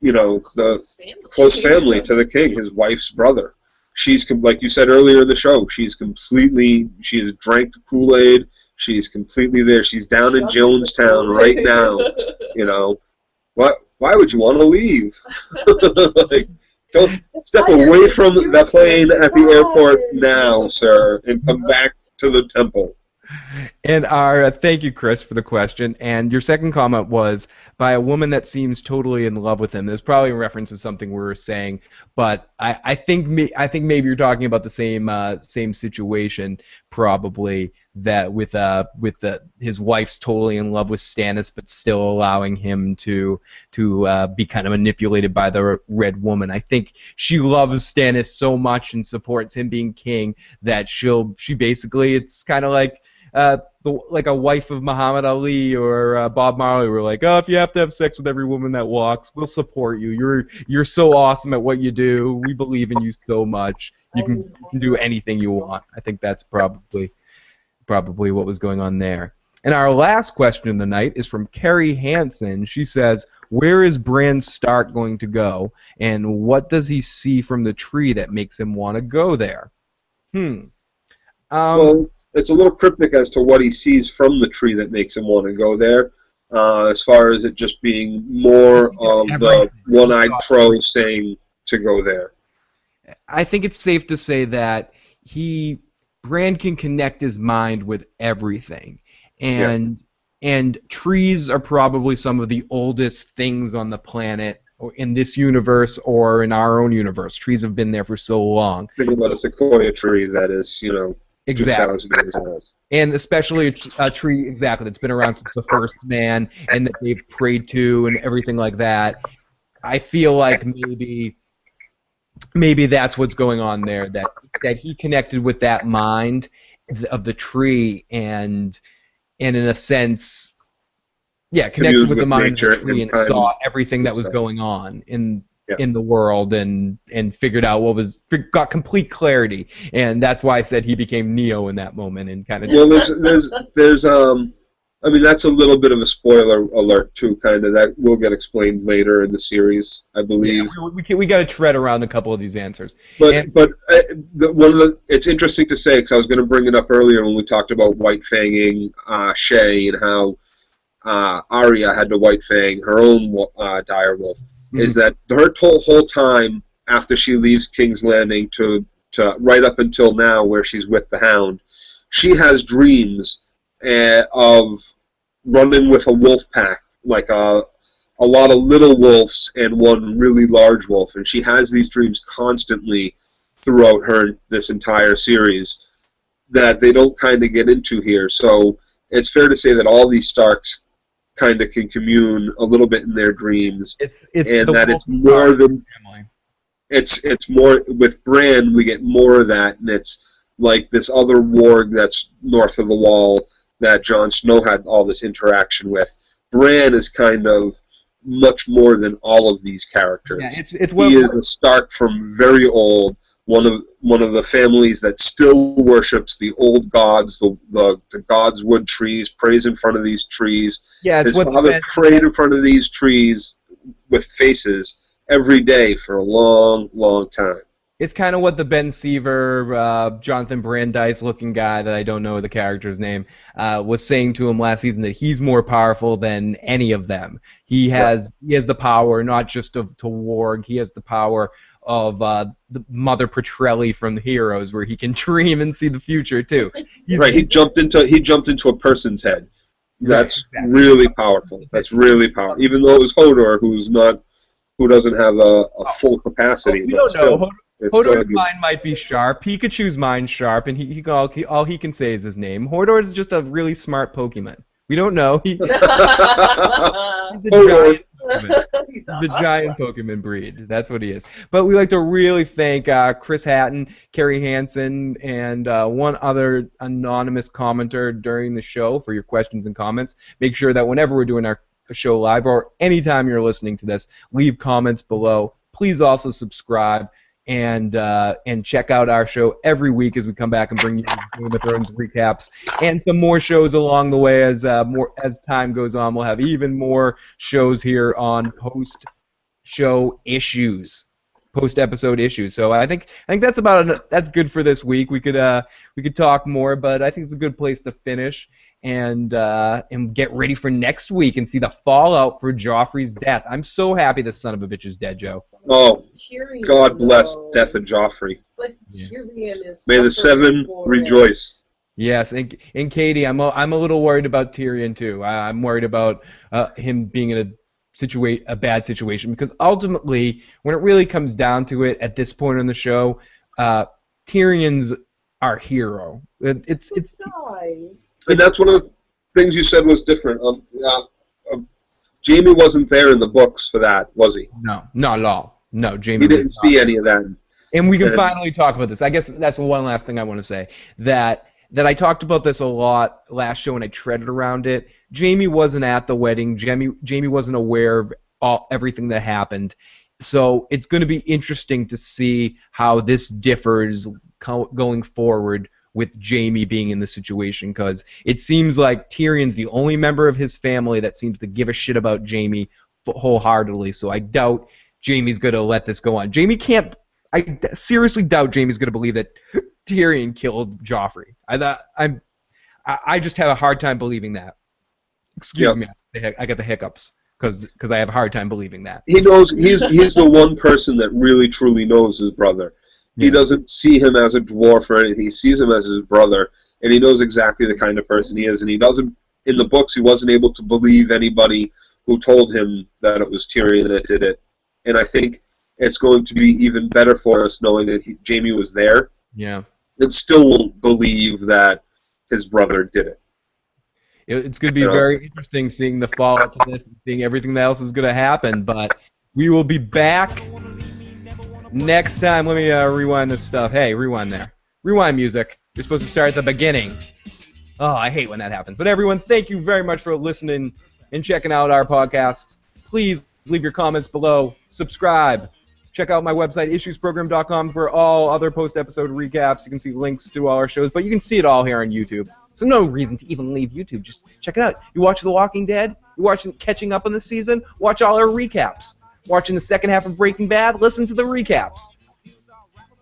the close family to the king, his wife's brother. She's, like you said earlier in the show, she has drank the Kool-Aid. She's completely there. She's down in Jonestown right now. Why would you want to leave? Don't step away from the plane at the airport now, sir, and come back to the temple. And thank you, Chris, for the question. And your second comment was by a woman that seems totally in love with him. There's probably a reference to something we were saying, but I think maybe you're talking about the same situation, probably, that with his wife's totally in love with Stannis, but still allowing him to be kind of manipulated by the Red Woman. I think she loves Stannis so much and supports him being king that she basically, it's kind of like like a wife of Muhammad Ali or Bob Marley were like, oh, if you have to have sex with every woman that walks, we'll support you. You're so awesome at what you do. We believe in you so much. You can do anything you want. I think that's probably what was going on there. And our last question of the night is from Carrie Hansen. She says, where is Bran Stark going to go, and what does he see from the tree that makes him want to go there? Well, it's a little cryptic as to what he sees from the tree that makes him want to go there, as far as it just being more of the one-eyed crow saying to go there. I think it's safe to say that Bran can connect his mind with everything, and trees are probably some of the oldest things on the planet, or in this universe or in our own universe. Trees have been there for so long. Think about a sequoia tree that is, exactly. 2,000 years old. And especially a tree, exactly, that's been around since the first man and that they've prayed to and everything like that. I feel like maybe that's what's going on there, that he connected with that mind of the tree and in a sense, connected with the mind of the tree and saw everything that was going on in the world and figured out got complete clarity, and that's why I said he became Neo in that moment and kind of. Well, there's I mean, that's a little bit of a spoiler alert too, kind of, that will get explained later in the series, I believe. Yeah, we got to tread around a couple of these answers. But it's interesting to say, because I was going to bring it up earlier when we talked about White Fanging Shay and how Arya had to White Fang her own direwolf. Is that her whole time after she leaves King's Landing to right up until now, where she's with the Hound, she has dreams of running with a wolf pack, like a lot of little wolves and one really large wolf, and she has these dreams constantly throughout this entire series that they don't kind of get into here. So it's fair to say that all these Starks kind of can commune a little bit in their dreams, and that it's more than it's more with Bran. We get more of that, and it's like this other warg that's north of the Wall that Jon Snow had all this interaction with. Bran is kind of much more than all of these characters. Yeah, he is a Stark from very old, one of the families that still worships the old gods, the gods' wood trees, prays in front of these trees. Yeah, his father prayed in front of these trees with faces every day for a long, long time. It's kind of what the Ben Seaver, Jonathan Brandis looking guy that I don't know the character's name, was saying to him last season, that he's more powerful than any of them. He has the power not just to warg, he has the power the Mother Petrelli from Heroes, where he can dream and see the future too. Right, he jumped into a person's head. That's really powerful. That's really powerful. Even though it was Hodor, who doesn't have a full capacity. We don't know. Hodor's mind might be sharp. Pikachu's mind sharp, and all he can say is his name. Hodor is just a really smart Pokemon. We don't know. He's a giant Pokemon breed. That's what he is. But we'd like to really thank Chris Hatton, Carrie Hansen, and one other anonymous commenter during the show for your questions and comments. Make sure that whenever we're doing our show live or anytime you're listening to this, leave comments below. Please also subscribe and check out our show every week as we come back and bring you Game of Thrones recaps and some more shows along the way as time goes on. We'll have even more shows here on post-show issues, post-episode issues. So I think that's that's good for this week. We could talk more, but I think it's a good place to finish and get ready for next week and see the fallout for Joffrey's death. I'm so happy the son of a bitch is dead, Joe. Oh, Tyrion, God bless death of Joffrey. But Tyrion is. May the seven rejoice. Yes, and Katie, I'm a little worried about Tyrion too. I'm worried about him being in a bad situation, because ultimately, when it really comes down to it, at this point in the show, Tyrion's our hero. It's And that's one of the things you said was different. Jaime wasn't there in the books for that, was he? No, not at all. No, Jaime. He didn't see any of that. And we can finally talk about this. I guess that's one last thing I want to say. That I talked about this a lot last show and I treaded around it. Jaime wasn't at the wedding. Jaime wasn't aware of everything that happened. So it's going to be interesting to see how this differs going forward with Jaime being in the situation, because it seems like Tyrion's the only member of his family that seems to give a shit about Jaime wholeheartedly, so I doubt Jaime's going to let this go on. I seriously doubt Jaime's going to believe that Tyrion killed Joffrey. I just have a hard time believing that. Excuse me, I got the hiccups, because I have a hard time believing that. He knows he's the one person that really truly knows his brother. He doesn't see him as a dwarf or anything. He sees him as his brother, and he knows exactly the kind of person he is. And he doesn't, in the books, he wasn't able to believe anybody who told him that it was Tyrion that did it. And I think it's going to be even better for us knowing that Jaime was there. Yeah. And still won't believe that his brother did it. It's going to be very interesting seeing the fallout to this and seeing everything else is going to happen. But we will be back next time. Let me rewind this stuff. Hey, rewind there. Rewind music. You're supposed to start at the beginning. Oh, I hate when that happens. But everyone, thank you very much for listening and checking out our podcast. Please leave your comments below. Subscribe. Check out my website, issuesprogram.com, for all other post-episode recaps. You can see links to all our shows, but you can see it all here on YouTube. So no reason to even leave YouTube. Just check it out. You watch The Walking Dead? You watching catching up on the season? Watch all our recaps. Watching the second half of Breaking Bad? Listen to the recaps.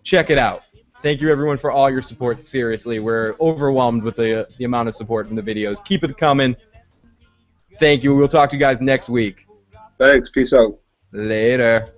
Check it out. Thank you, everyone, for all your support. Seriously, we're overwhelmed with the amount of support from the videos. Keep it coming. Thank you. We'll talk to you guys next week. Thanks. Peace out. Later.